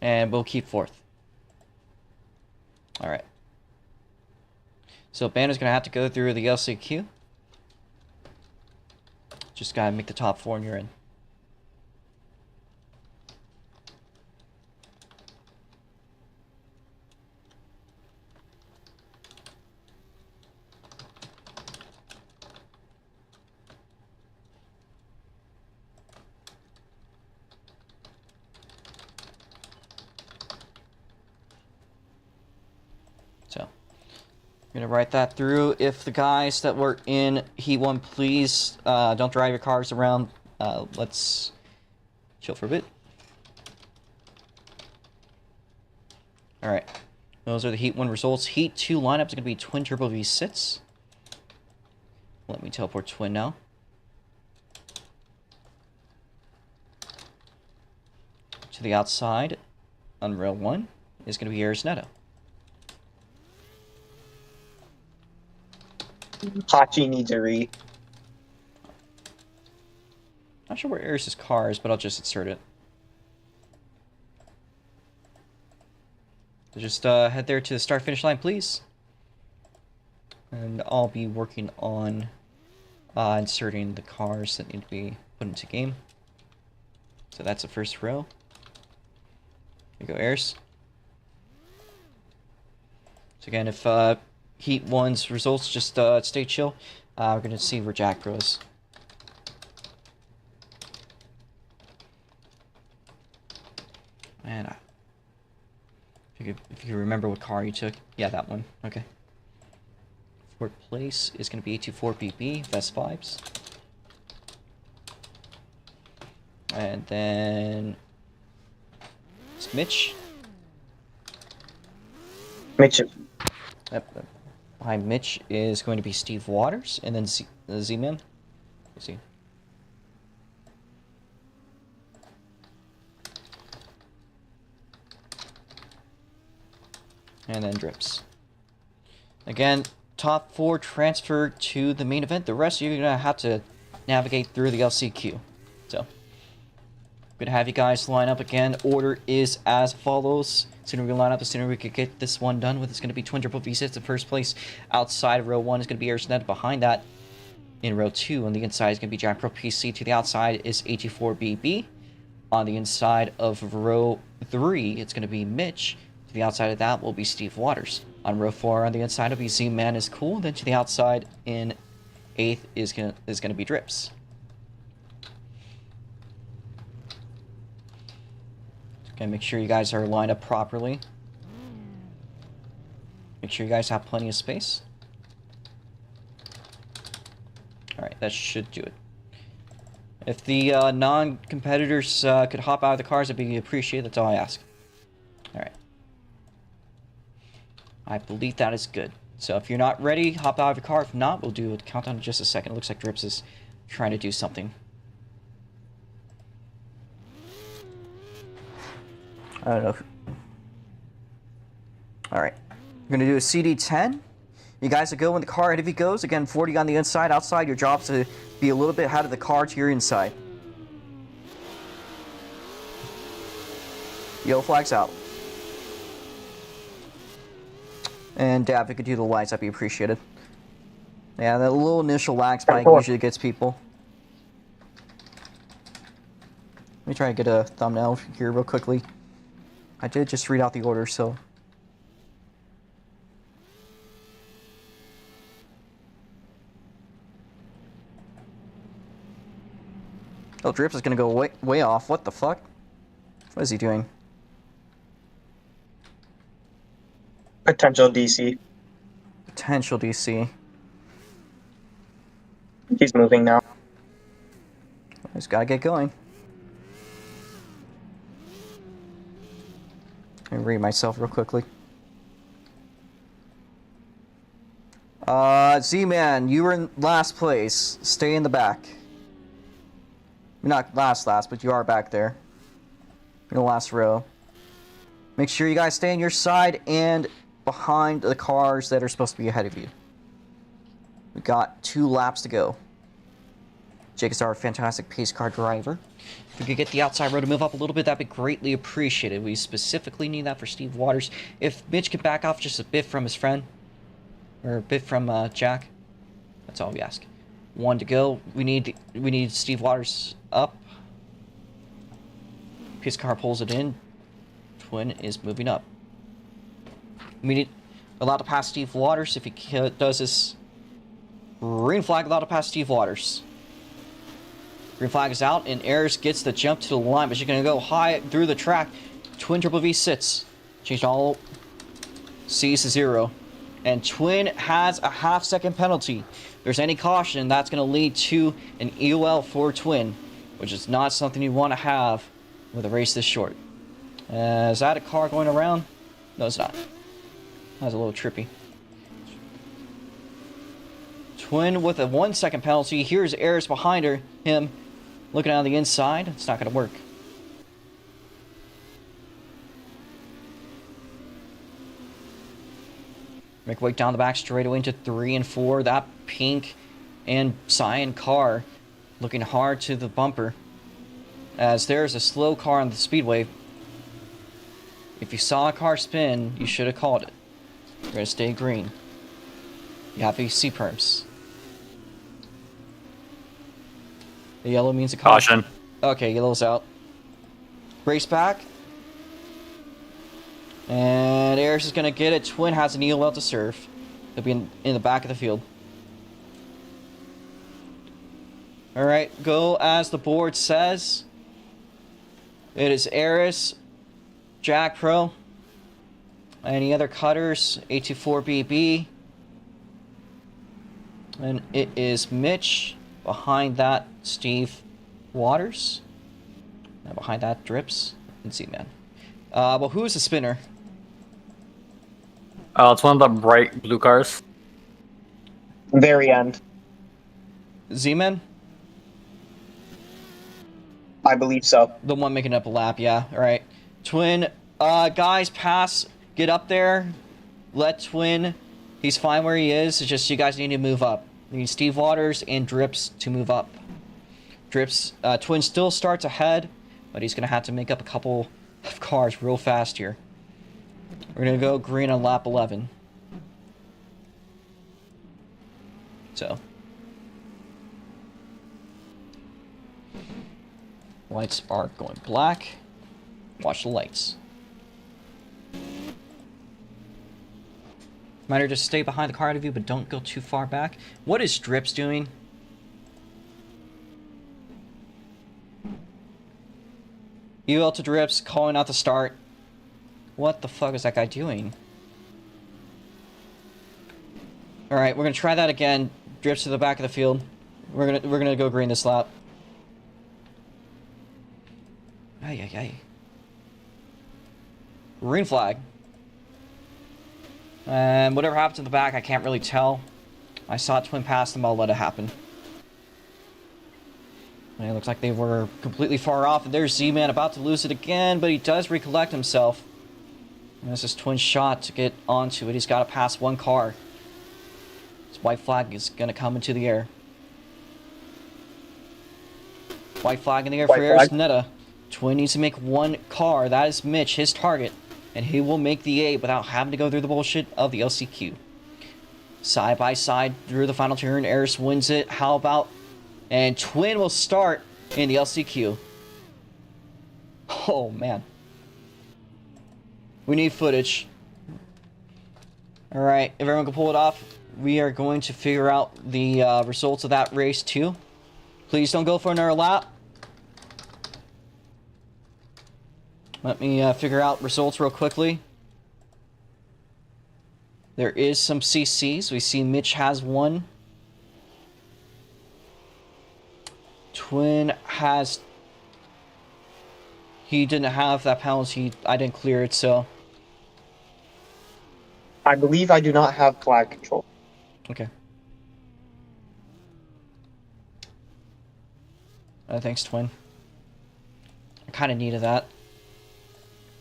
And we'll keep 4th. Alright. So Banner's going to have to go through the LCQ. Just gotta make the top 4 and you're in. So, I'm gonna write that through. If the guys that were in Heat 1, please don't drive your cars around. Let's chill for a bit. Alright, those are the Heat 1 results. Heat 2 lineup is going to be Twin Turbo V6. Let me teleport Twin now. To the outside, on rail 1, is going to be Aris Neto. Hachi needs a re. Not sure where Aris' car is, but I'll just insert it. So just head there to the start-finish line, please. And I'll be working on inserting the cars that need to be put into game. So that's the first row. Here you go, Aris. So again, if Heat 1's results, just stay chill. We're going to see where Jack goes. And if you remember what car you took, yeah, that one. Okay. 4th place is going to be 824BB, best vibes. And then it's Mitch. Mitch. Yep. Behind Mitch is going to be Steve Waters, and then Z-Man. Let's see. And then Drips. Again, top 4 transfer to the main event. The rest of you are going to have to navigate through the LCQ. So, good to have you guys line up again. Order is as follows. The sooner we line up, the sooner we could get this one done with. It's going to be Twin Turbo V6 in first place. Outside of row 1 is going to be Airsonet. Behind that, in row 2, on the inside is going to be Jack Pro PC. To the outside is 84BB. On the inside of row 3, it's going to be Mitch. To the outside of that will be Steve Waters. On row 4, on the inside will be Z-Man is Cool. Then to the outside in 8th is gonna be Drips. Okay, make sure you guys are lined up properly. Make sure you guys have plenty of space. Alright, that should do it. If the non-competitors could hop out of the cars, it'd be appreciated. That's all I ask. Alright. I believe that is good. So if you're not ready, hop out of your car. If not, we'll do a countdown in just a second. It looks like Drips is trying to do something. I don't know. Alright. We're going to do a CD10. You guys will go in the car ahead of you goes. Again, 40 on the inside. Outside, your job's to be a little bit ahead of the car to your inside. Yellow flag's out. And Dav, if you could do the lights, that'd be appreciated. Yeah, that little initial lag spike usually gets people. Let me try and get a thumbnail here real quickly. I did just read out the order, so... Oh, Drips is gonna go way off. What the fuck? What is he doing? Potential DC. Potential DC. He's moving now. Just gotta get going. Let me read myself real quickly. Z-Man, you were in last place. Stay in the back. Not last, but you are back there. In the last row. Make sure you guys stay on your side and behind the cars that are supposed to be ahead of you. We got 2 laps to go. Jake is our fantastic pace car driver. If we could get the outside row to move up a little bit, that'd be greatly appreciated. We specifically need that for Steve Waters. If Mitch could back off just a bit from his friend, or a bit from Jack, that's all we ask. 1 to go. We need Steve Waters up. Pace car pulls it in. Twin is moving up. We need allowed to pass Steve Waters. If he does this, green flag allowed to pass Steve Waters. Green flag is out, and Ayers gets the jump to the line, but she's going to go high through the track. Twin Triple V sits. Changed all C's to 0. And Twin has a half-second penalty. If there's any caution, that's going to lead to an EOL for Twin, which is not something you want to have with a race this short. Is that a car going around? No, it's not. That's a little trippy. Twin with a 1-second penalty. Here's Ayers behind him, looking on the inside. It's not going to work. Make way down the back straightaway into 3 and 4. That pink and cyan car looking hard to the bumper. As there's a slow car on the speedway. If you saw a car spin, you should have called it. You're going to stay green. You have AC perms. The yellow means a caution. Okay, yellow's out. Race back. And Ayers is going to get it. Twin has an EOL to serve. He'll be in the back of the field. Alright, go as the board says. It is Ayers, Jack Pro. Any other cutters? 824BB. And it is Mitch. Behind that, Steve Waters. And behind that, Drips and Z-Man. Well, who's the spinner? It's one of the bright blue cars. Very end. Z-Man? I believe so. The one making up a lap, yeah. Alright. Twin, guys, pass. Get up there. Let Twin. He's fine where he is. It's just you guys need to move up. You need Steve Waters and Drips to move up. Drips, Twin still starts ahead, but he's going to have to make up a couple of cars real fast here. We're going to go green on lap 11. So. Lights are going black. Watch the lights. Might just stay behind the car out of you, but don't go too far back. What is Drips doing? UL to Drips, calling out the start. What the fuck is that guy doing? Alright, we're gonna try that again. Drips to the back of the field. We're gonna go green this lap. Ay, ay, ay. Green flag. And whatever happens in the back, I can't really tell. I saw Twin pass them, I'll let it happen. And it looks like they were completely far off. And there's Z-Man about to lose it again, but he does recollect himself. And this is Twin's shot to get onto it. He's got to pass one car. This white flag is going to come into the air. White flag in the air for Arisnetta. Twin needs to make one car. That is Mitch, his target. And he will make the 8 without having to go through the bullshit of the LCQ. Side by side through the final turn. Eris wins it. How about... And Twin will start in the LCQ. Oh, man. We need footage. Alright, if everyone can pull it off, we are going to figure out the results of that race, too. Please don't go for another lap. Let me figure out results real quickly. There is some CCs. We see Mitch has one. Twin has... He didn't have that penalty. I didn't clear it, so... I believe I do not have flag control. Okay. Thanks, Twin. I kind of needed that.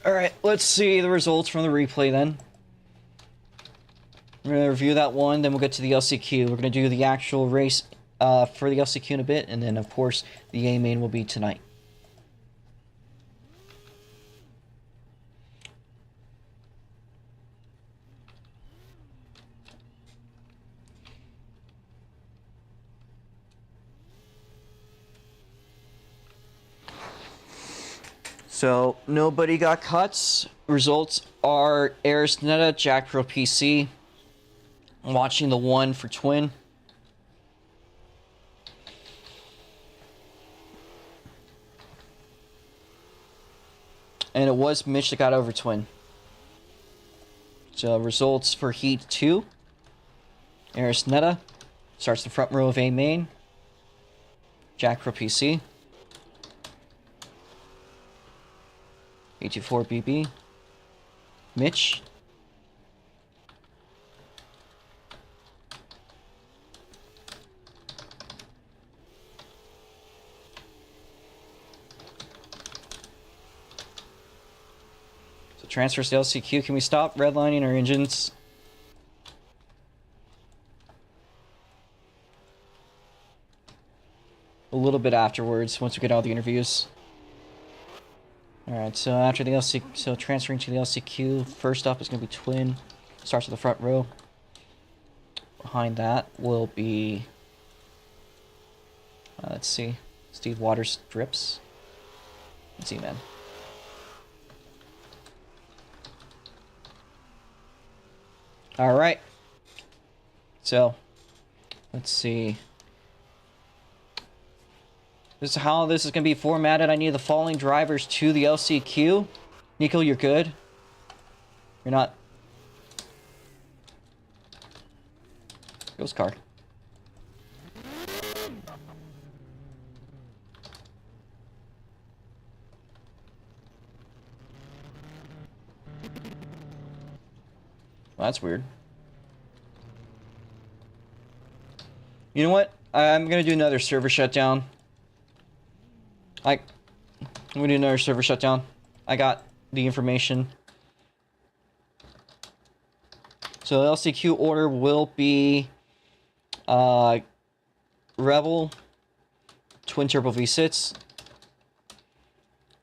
Alright, let's see the results from the replay then. We're going to review that one, then we'll get to the LCQ. We're going to do the actual race for the LCQ in a bit, and then, of course, the A-main will be tonight. So, nobody got cuts. Results are Arisnetta, Jack Pro PC. I'm watching the one for Twin. And it was Mitch that got over Twin. So, results for Heat 2. Arisnetta starts the front row of A main. Jack Pro PC. 824BB. Mitch. So transfers to LCQ. Can we stop redlining our engines? A little bit afterwards, once we get all the interviews. Alright, so after the LC, so transferring to the LCQ, first up is going to be Twin. Starts with the front row. Behind that will be, let's see, Steve Waters Drips. Let's see, man. Alright. So, let's see. This is how this is going to be formatted. I need the following drivers to the LCQ. Nico, you're good. You're not. Ghost car. Well, that's weird. You know what? I'm going to do another server shutdown. I'm gonna do another server shutdown. I got the information. So the LCQ order will be Rebel, Twin Turbo V6.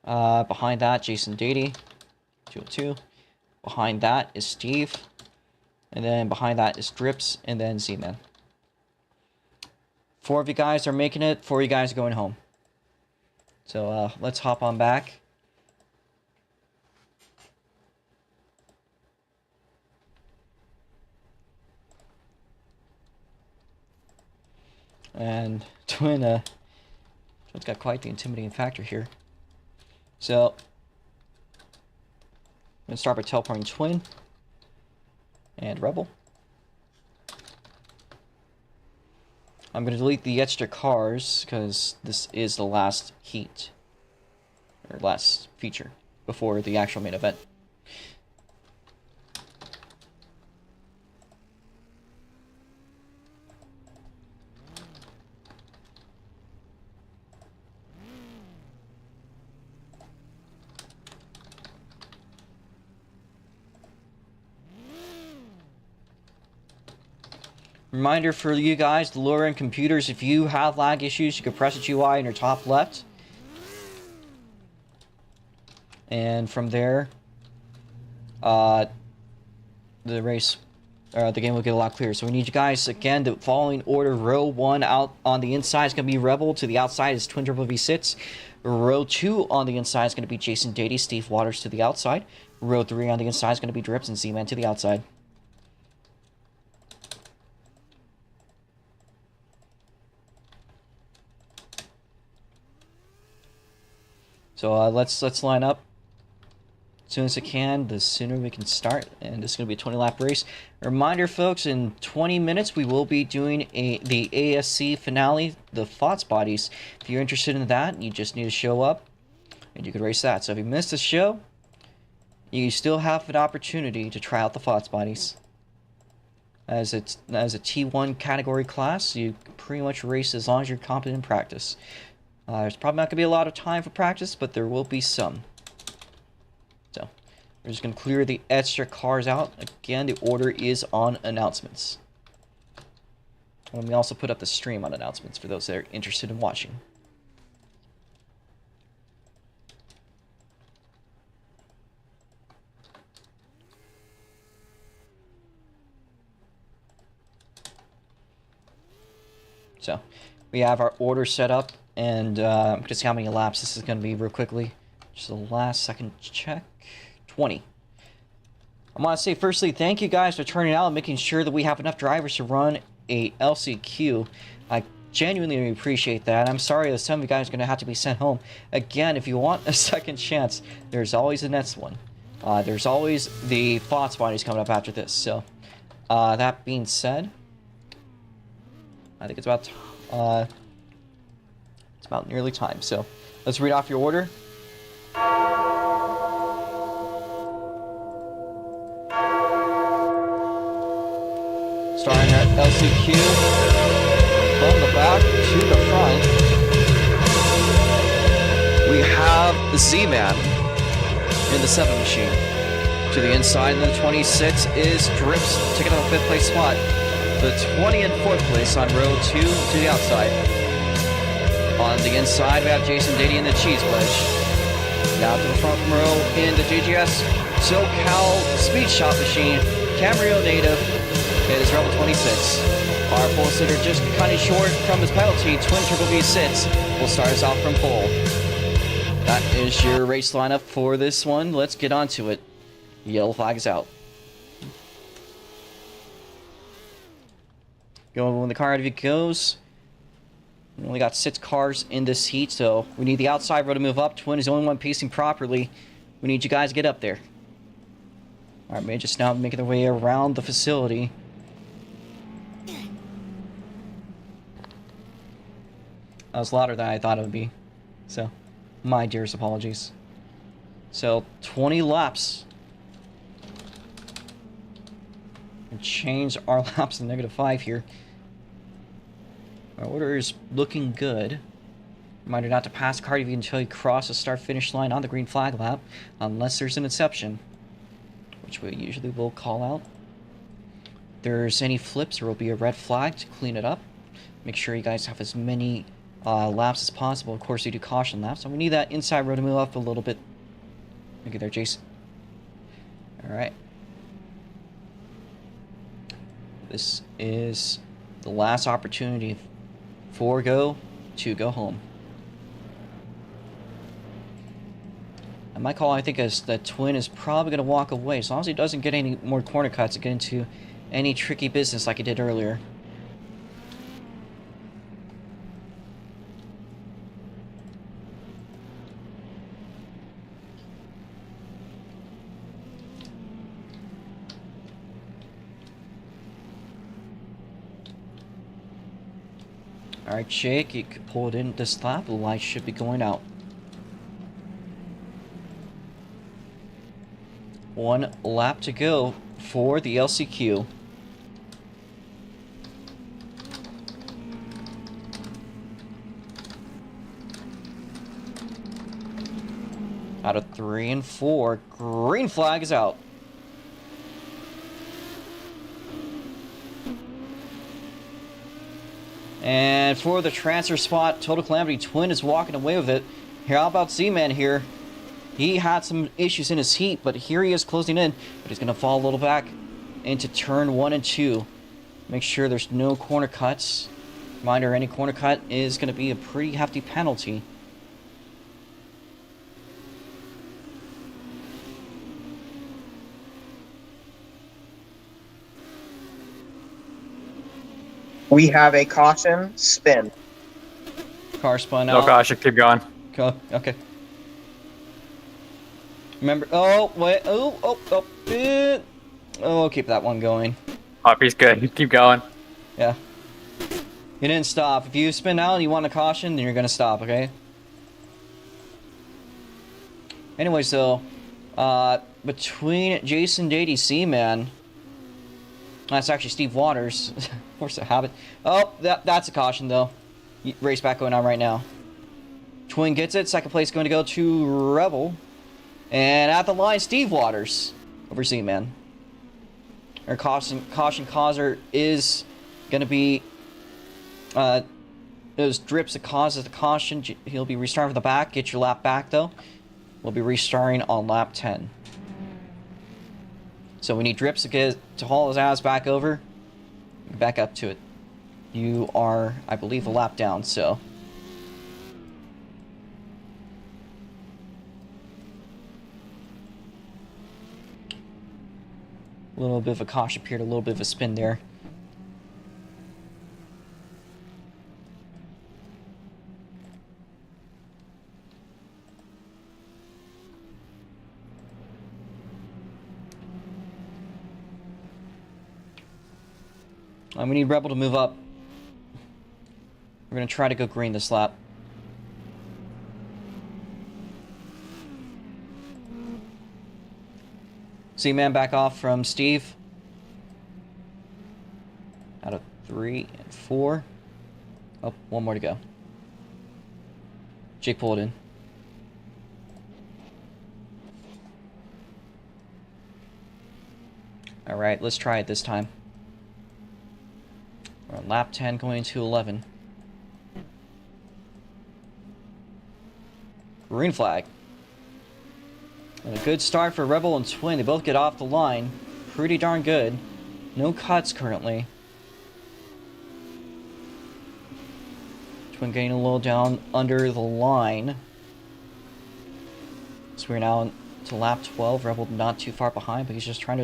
Behind that, Jason Dady, 202. Behind that is Steve. And then behind that is Drips, and then Z-Man. 4 of you guys are making it, 4 of you guys are going home. So, let's hop on back. And Twin, Twin's got quite the intimidating factor here. So, I'm going to start by teleporting Twin and Rebel. I'm going to delete the extra cars because this is the last heat, or last feature, before the actual main event. Reminder for you guys, the lower end computers, if you have lag issues, you can press the UI in your top left. And from there, the game will get a lot clearer. So we need you guys, again, the following order. Row 1 out on the inside is going to be Rebel. To the outside is Twin Triple V6. Row 2 on the inside is going to be Jason Dady, Steve Waters to the outside. Row 3 on the inside is going to be Drips and Z-Man to the outside. So let's line up as soon as it can. The sooner we can start, and this is going to be a 20-lap race. Reminder, folks, in 20 minutes we will be doing the ASC finale, the FOTS bodies. If you're interested in that, you just need to show up, and you can race that. So if you missed the show, you still have an opportunity to try out the FOTS bodies. As a T1 category class, you can pretty much race as long as you're competent in practice. There's probably not going to be a lot of time for practice, but there will be some. So, we're just going to clear the extra cars out. Again, the order is on announcements. And we also put up the stream on announcements for those that are interested in watching. So, we have our order set up. And I'm going to see how many laps this is going to be real quickly. Just the last second check. 20. I want to say firstly, thank you guys for turning out and making sure that we have enough drivers to run a LCQ. I genuinely appreciate that. I'm sorry that some of you guys are going to have to be sent home. Again, if you want a second chance, there's always the next one. There's always the FOTS bodies coming up after this. So, that being said, I think it's about nearly time. So let's read off your order. Starting at LCQ, from the back to the front, we have the Z-Man in the 7 machine. To the inside in the 26 is Drips taking up a 5th place spot. The 20 and 4th place on row 2 to the outside. On the inside, we have Jason Dady in the Cheese Wedge. Now to the front row in the GGS SoCal Speed Shop Machine, Camarillo native, is Rebel 26. Our pole sitter just kind of short from his penalty, Twin Triple V6, will start us out from pole. That is your race lineup for this one. Let's get on to it. Yellow flag is out. Going when the car out of it goes. We only got 6 cars in this heat, so we need the outside row to move up. Twin is the only one pacing properly. We need you guys to get up there. Alright, man, just now making their way around the facility. That was louder than I thought it would be. So, my dearest apologies. So, 20 laps. And change our laps to -5 here. Our order is looking good. Reminder not to pass car until you cross the start-finish line on the green flag lap, unless there's an exception, which we usually will call out. If there's any flips, there will be a red flag to clean it up. Make sure you guys have as many laps as possible. Of course, you do caution laps, so we need that inside row to move up a little bit. Look at there, Jason. Alright. This is the last opportunity for go to go home. And my call, I think, is that Twin is probably going to walk away, as long as he doesn't get any more corner cuts to get into any tricky business like he did earlier. Alright, Jake, you can pull it in this lap. The light should be going out. One lap to go for the LCQ. Out of 3 and 4, green flag is out. And for the transfer spot, Total Calamity Twin is walking away with it. How about Z-Man here? He had some issues in his heat, but here he is closing in. But he's going to fall a little back into turn 1 and 2. Make sure there's no corner cuts. Reminder, any corner cut is going to be a pretty hefty penalty. We have a caution spin. Car spun No out. caution, keep going. Okay. Remember, oh, wait, oh, keep that one going. Oh, he's good. Keep going. Yeah. You didn't stop. If you spin out and you want a caution, then you're gonna stop, okay? Anyway, so, between Jason Dady C-Man, that's actually Steve Waters. Force of habit. Oh, that's a caution, though. Race back going on right now. Twin gets it. Second place going to go to Rebel. And at the line, Steve Waters over Z-Man. Our caution causer is going to be those drips that causes the caution. He'll be restarting from the back. Get your lap back, though. We'll be restarting on lap 10. So we need drips to haul his ass back over. Back up to it. You are, I believe, a lap down, so... A little bit of a caution period, a little bit of a spin there. We need Rebel to move up. We're going to try to go green this lap. Z-Man back off from Steve. Out of 3 and 4. Oh, one more to go. Jake, pull it in. Alright, let's try it this time. We're on lap 10 going to 11. Green flag. And a good start for Rebel and Twin. They both get off the line. Pretty darn good. No cuts currently. Twin getting a little down under the line. So we're now to lap 12. Rebel not too far behind, but he's just trying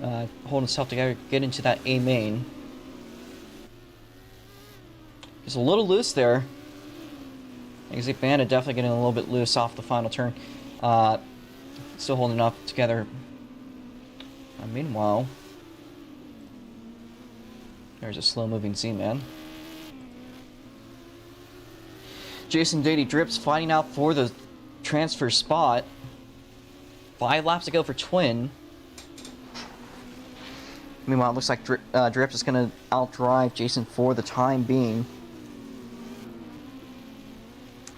to hold himself together, get into that A main. He's a little loose there. Exit Bandit definitely getting a little bit loose off the final turn. Still holding up together. Meanwhile, there's a slow-moving Z-Man. Jason Dady drips fighting out for the transfer spot. 5 laps to go for Twin. Meanwhile, it looks like Drips is going to outdrive Jason for the time being.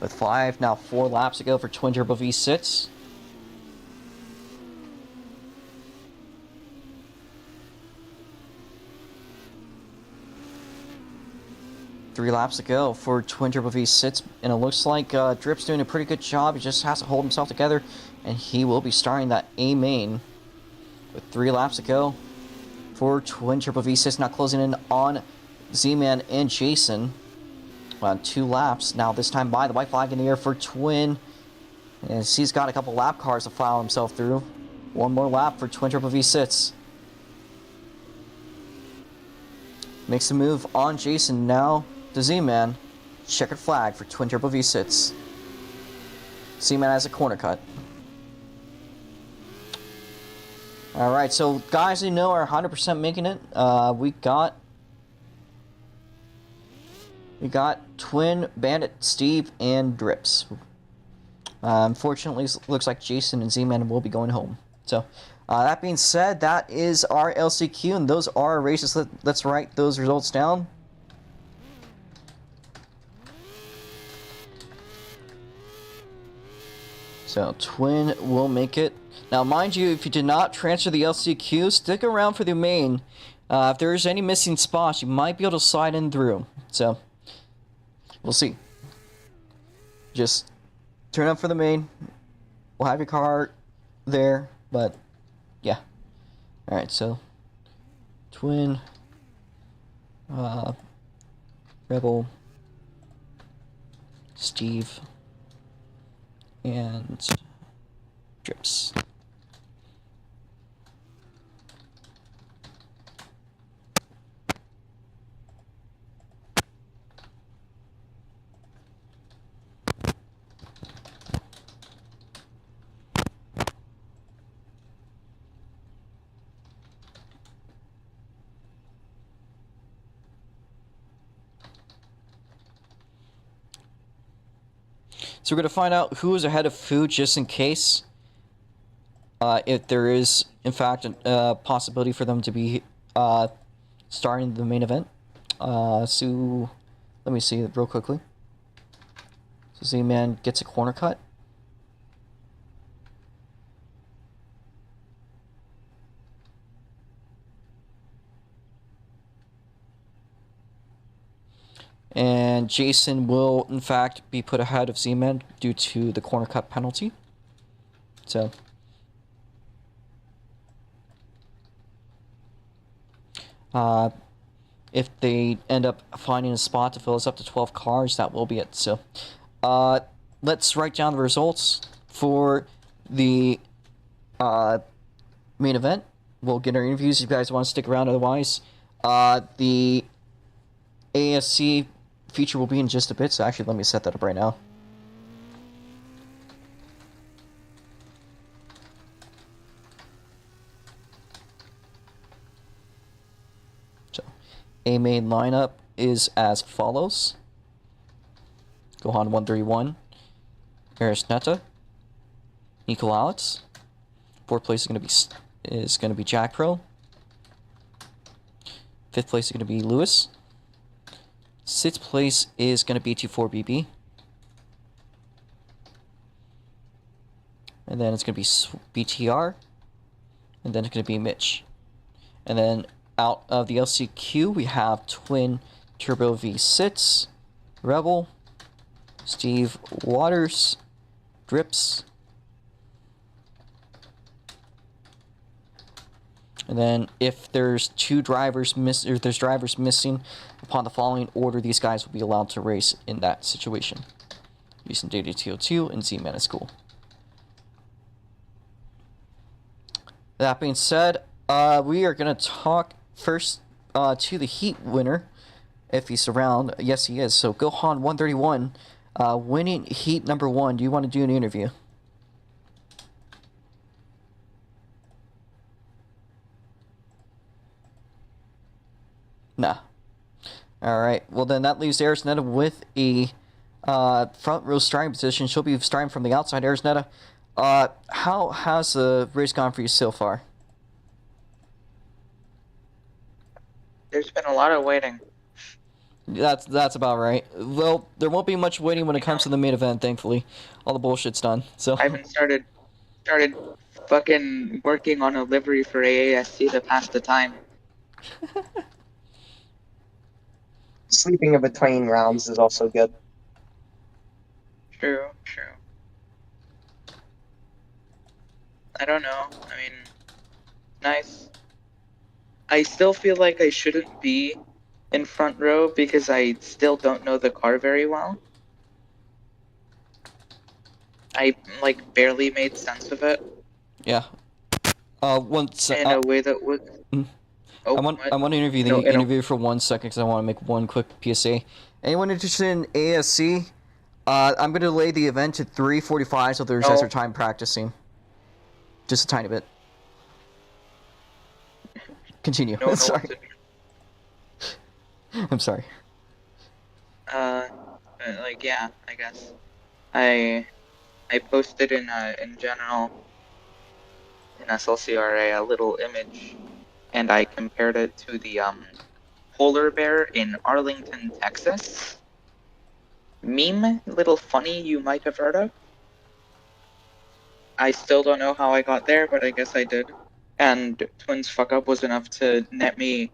With 5, now 4 laps to go for Twin Turbo V6. Three laps to go for Twin Turbo V6, and it looks like Drip's doing a pretty good job. He just has to hold himself together, and he will be starting that A main with 3 laps to go for Twin Turbo V6. Now closing in on Z-Man and Jason on 2 laps. Now this time by the white flag in the air for Twin, and he's got a couple lap cars to file himself through. One more lap for Twin Turbo V6. Makes a move on Jason now. To Z-Man, checkered flag for Twin Turbo V6. Z-Man has a corner cut. Alright, so guys who know are 100% making it. We got we got Twin, Bandit, Steve, and Drips. Unfortunately, looks like Jason and Z-Man will be going home. So, that being said, that is our LCQ, and those are our races. Let's write those results down. So, Twin will make it. Now, mind you, if you did not transfer the LCQ, stick around for the main. If there's any missing spots, you might be able to slide in through. So, we'll see. Just turn up for the main. We'll have your car there, but yeah. Alright, so Twin, Rebel, Steve, and Drips. So we're going to find out who is ahead of who just in case. If there is, in fact, a possibility for them to be starting the main event. So let me see real quickly. So Z-Man gets a corner cut. And Jason will, in fact, be put ahead of Z-Man due to the corner cut penalty. So, if they end up finding a spot to fill us up to 12 cars, that will be it. So, let's write down the results for the main event. We'll get our interviews if you guys want to stick around. Otherwise, the ASC feature will be in just a bit, so actually let me set that up right now. So, a main lineup is as follows. Gohan 131, Eris Netta, Nico Alex. Fourth place is going to be Jack Pro. Fifth place is going to be Lewis. Sixth place is going to be T4BB. And then it's going to be BTR. And then it's going to be Mitch. And then out of the LCQ, we have Twin Turbo V6, Rebel, Steve Waters, Drips. And then if there's drivers missing upon the following order, these guys will be allowed to race in that situation. Using DD202 and Z-Man is cool. That being said, we are going to talk first to the heat winner, if he's around. Yes, he is. So Gohan 131, winning heat number 1. Do you want to do an interview? Nah. Alright, well then that leaves Arisnetta with a front row starting position. She'll be starting from the outside. Arisnetta, how has the race gone for you so far? There's been a lot of waiting. That's about right. Well, there won't be much waiting when it comes to the main event, thankfully. All the bullshit's done. So I haven't started fucking working on a livery for AASC to pass the time. Sleeping in between rounds is also good. True. I don't know. I mean, nice. I still feel like I shouldn't be in front row because I still don't know the car very well. I, barely made sense of it. yeah. In a way that would... Oh, I want to interview the interview for 1 second because I want to make one quick PSA. Anyone interested in ASC? I'm going to delay the event to 3:45 so there's extra time practicing. Just a tiny bit. Continue. No, Sorry. I'm sorry. like yeah, I guess I posted in general in SLCRA a little image, and I compared it to the polar bear in Arlington, Texas. Meme, little funny you might have heard of. I still don't know how I got there, but I guess I did. And Twins fuck up was enough to net me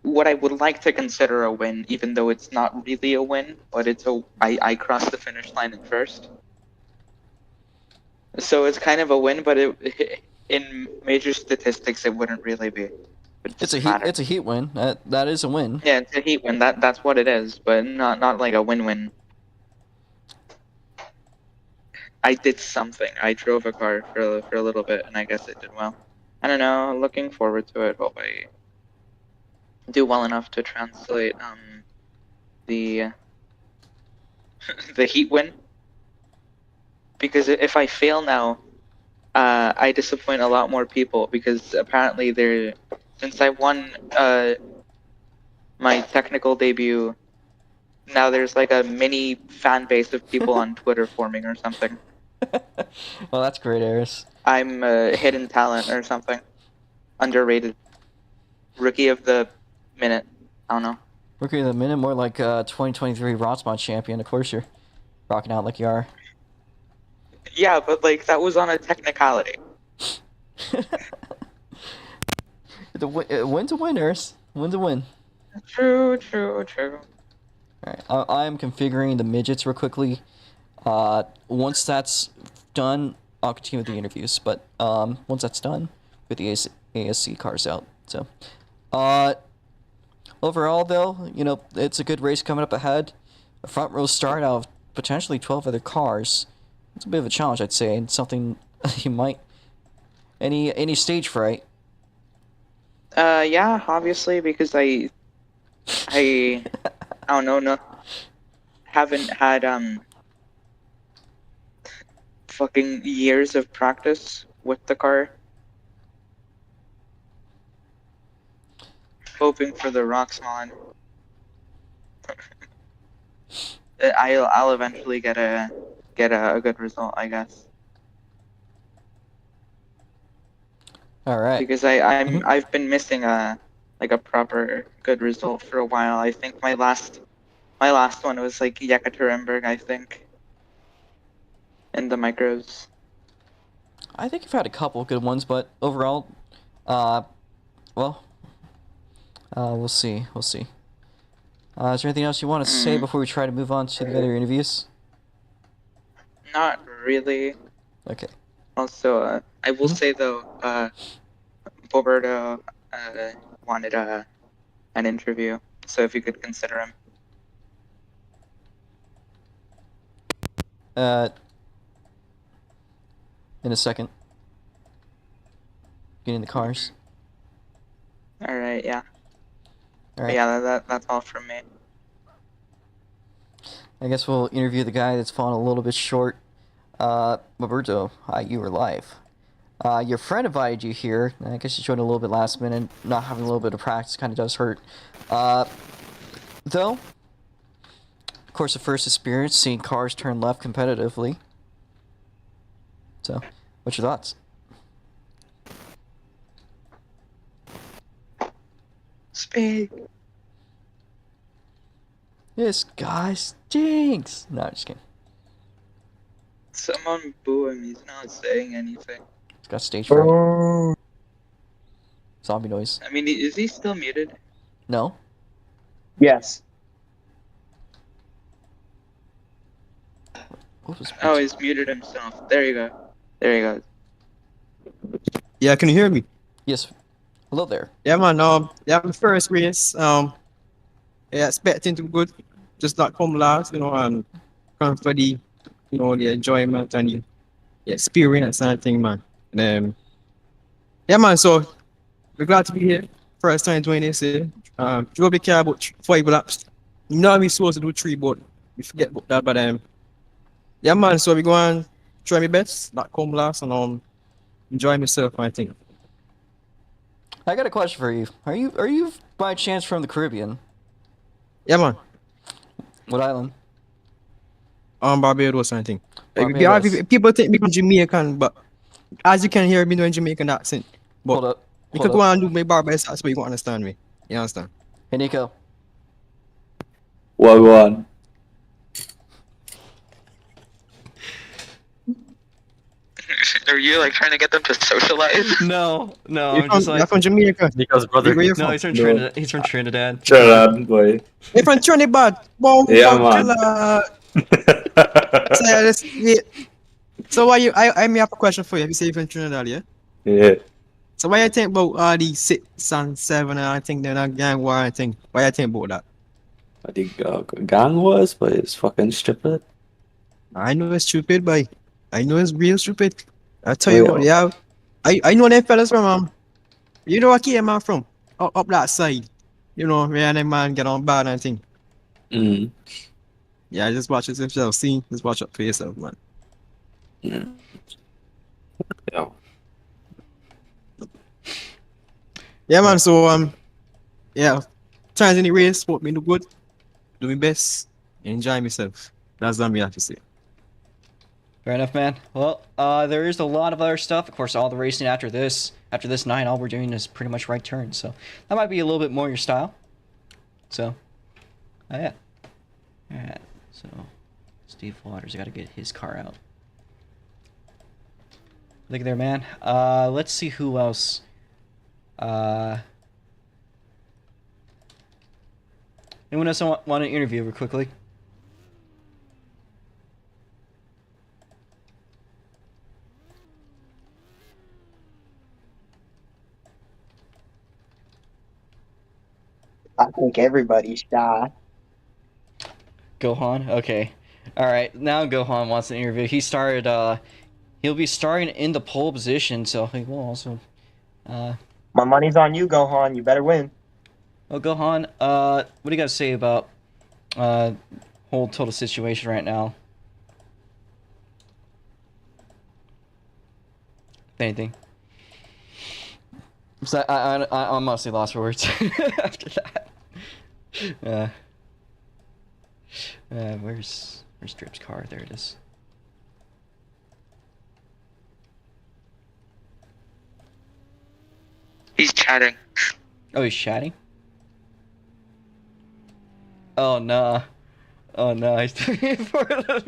what I would like to consider a win, even though it's not really a win, but I crossed the finish line in first. So it's kind of a win, but in major statistics it wouldn't really be. It It's a doesn't heat. matter. It's a heat win. That is a win. Yeah, it's a heat win. That's what it is, but not like a win-win. I did something. I drove a car for a little bit, and I guess it did well. I don't know. Looking forward to it. Hope I do well enough to translate the the heat win. Because if I fail now, I disappoint a lot more people. Because apparently since I won my technical debut, now there's like a mini fan base of people on Twitter forming or something. Well, that's great, Eris. I'm a hidden talent or something. Underrated. Rookie of the minute. I don't know. Rookie of the minute, more like 2023 Rotsmont champion. Of course, you're rocking out like you are. Yeah, but like that was on a technicality. Win's a win, Eris. Win's a win. True. Alright, I am configuring the midgets real quickly. Once that's done, I'll continue with the interviews. But once that's done, with the ASC cars out. So, overall though, you know, it's a good race coming up ahead. A front row start out of potentially 12 other cars. It's a bit of a challenge, I'd say, and something you might any stage fright. Yeah, obviously because I don't know, no, haven't had fucking years of practice with the car. Hoping for the Roxmon. I'll eventually get a good result, I guess. All right. Because I've been missing a proper good result for a while. I think my last one was like Yekaterinburg, I think. In the micros. I think you've had a couple good ones, but overall, well, we'll see. We'll see. Is there anything else you want to say before we try to move on to the other interviews? Not really. Okay. Also, I will say though, Boberto wanted an interview, so if you could consider him. In a second. Getting the cars. All right, yeah. All right. Yeah, that's all from me. I guess we'll interview the guy that's fallen a little bit short. Roberto, hi, you were live. Your friend invited you here. I guess you joined a little bit last minute. Not having a little bit of practice kind of does hurt. Though, of course, the first experience seeing cars turn left competitively. So, what's your thoughts? Speak. This guy stinks. No, I'm just kidding. Someone boo him. He's not saying anything. He's got stage fright. Oh. Zombie noise. I mean, is he still muted? No? Yes. What was Oh, he's muted himself. There you go. There you go. Yeah, can you hear me? Yes. Hello there. Yeah, man. Yeah, my first race. Yeah, expecting to be good, just not come last, and come for the, the enjoyment and the experience and everything, man. And yeah, man. So we're glad to be here. First time doing this. Drove the car about 5 laps. We supposed to do 3, but we forget about that. But yeah, man. So we go and try my best, not come last, and enjoy myself, I think. I got a question for you. Are you by chance from the Caribbean? Yeah, man. What island? Barbados, I think. Barbados. People think me from Jamaican, but as you can hear me doing Jamaican accent. But Hold up. you Hold can go up. and do my Barbados accent, but you can understand me. You understand? Hey, Nico. Wagwan. Are you like trying to get them to socialize? No, no, You're I'm just you're like... from Jamaica. Nico's brother. Where you No, from? he's from No. Trinidad. He's from Trinidad. Trinidad, boy. You're from Trinidad. Wow, Yeah, from man. Trinidad. So, so why you? I may have a question for you. You say you're from Trinidad, yeah? Yeah. So why you think about all these 6 and 7 and I think they're not gang war and thing? Why you think about that? I think gang was, but it's fucking stupid. I know it's stupid, but I know it's real stupid. I tell Oh, you yeah. what, yeah. I know them fellas from you know what came man from? Up that side. You know, where them man get on bad and thing. Mm. Yeah, just watch it yourself. See, just watch up for yourself, man. Yeah. Yeah. Yeah, man. So yeah. Trying any race, support me do good, do my best, enjoy myself. That's what me have to say. Fair enough, man. Well, there is a lot of other stuff. Of course, all the racing after this night, all we're doing is pretty much right turn. So that might be a little bit more your style. So, yeah. All right. So, Steve Waters, I got to get his car out. Look at there, man. Let's see who else. Anyone else want to interview real quickly? I think everybody's shy. Gohan? Okay. Alright, now Gohan wants an interview. He started, he'll be starting in the pole position, so he will also, My money's on you, Gohan. You better win. well, Gohan, what do you got to say about, whole total situation right now? Anything? So I'm mostly lost for words after that. Where's Drip's car? There it is. He's chatting. Oh, he's chatting? Oh, no. Oh, no. He's doing it for the...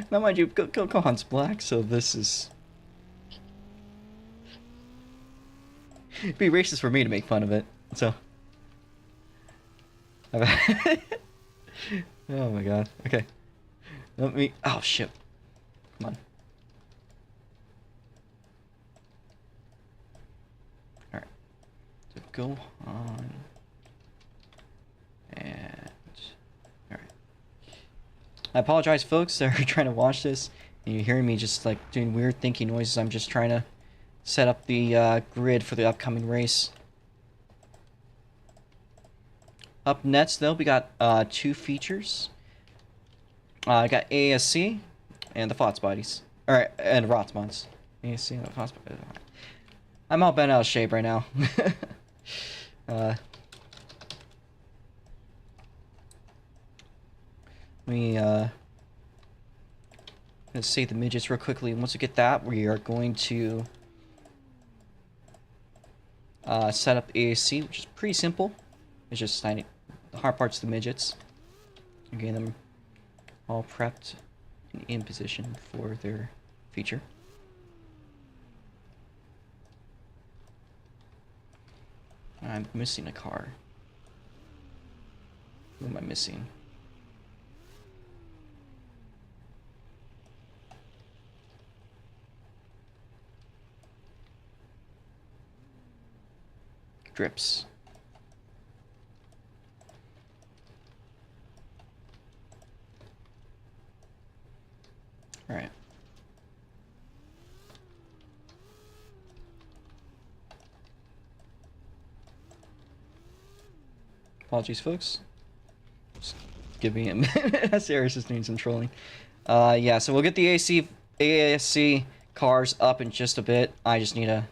Now, mind you, Gohan's black, so this is... It'd be racist for me to make fun of it, so... Oh my god. Okay. Let me... Oh, shit. Come on. Alright. So go on. And... Alright. I apologize, folks, that are trying to watch this, and you're hearing me just, like, doing weird thinking noises. I'm just trying to set up the grid for the upcoming race. Up next, though, we got 2 features. I got ASC and the Fots Bodies. Alright, and Rotsmons. ASC and the Fots Bodies. I'm all bent out of shape right now. Let's save the midgets real quickly. And once we get that, we are going to set up ASC, which is pretty simple. It's just assigning the hard parts to the midgets. Getting them all prepped and in position for their feature. I'm missing a car. Who am I missing? Drips. Alright. Apologies, folks. Just give me a minute. Sarah's just doing some trolling. Yeah, so we'll get the ASC cars up in just a bit. I just need to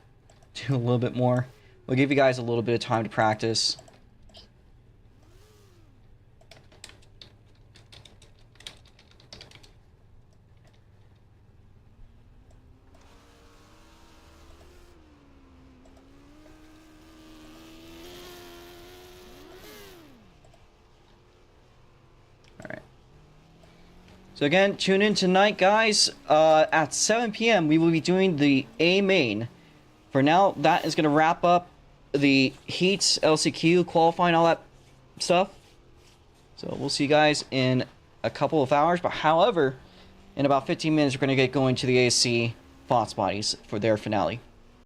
do a little bit more. We'll give you guys a little bit of time to practice. So again, tune in tonight, guys. At 7 p.m., we will be doing the A main. For now, that is going to wrap up the heats, LCQ, qualifying, all that stuff. So we'll see you guys in a couple of hours. But however, in about 15 minutes, we're going to get going to the AC Fox bodies for their finale.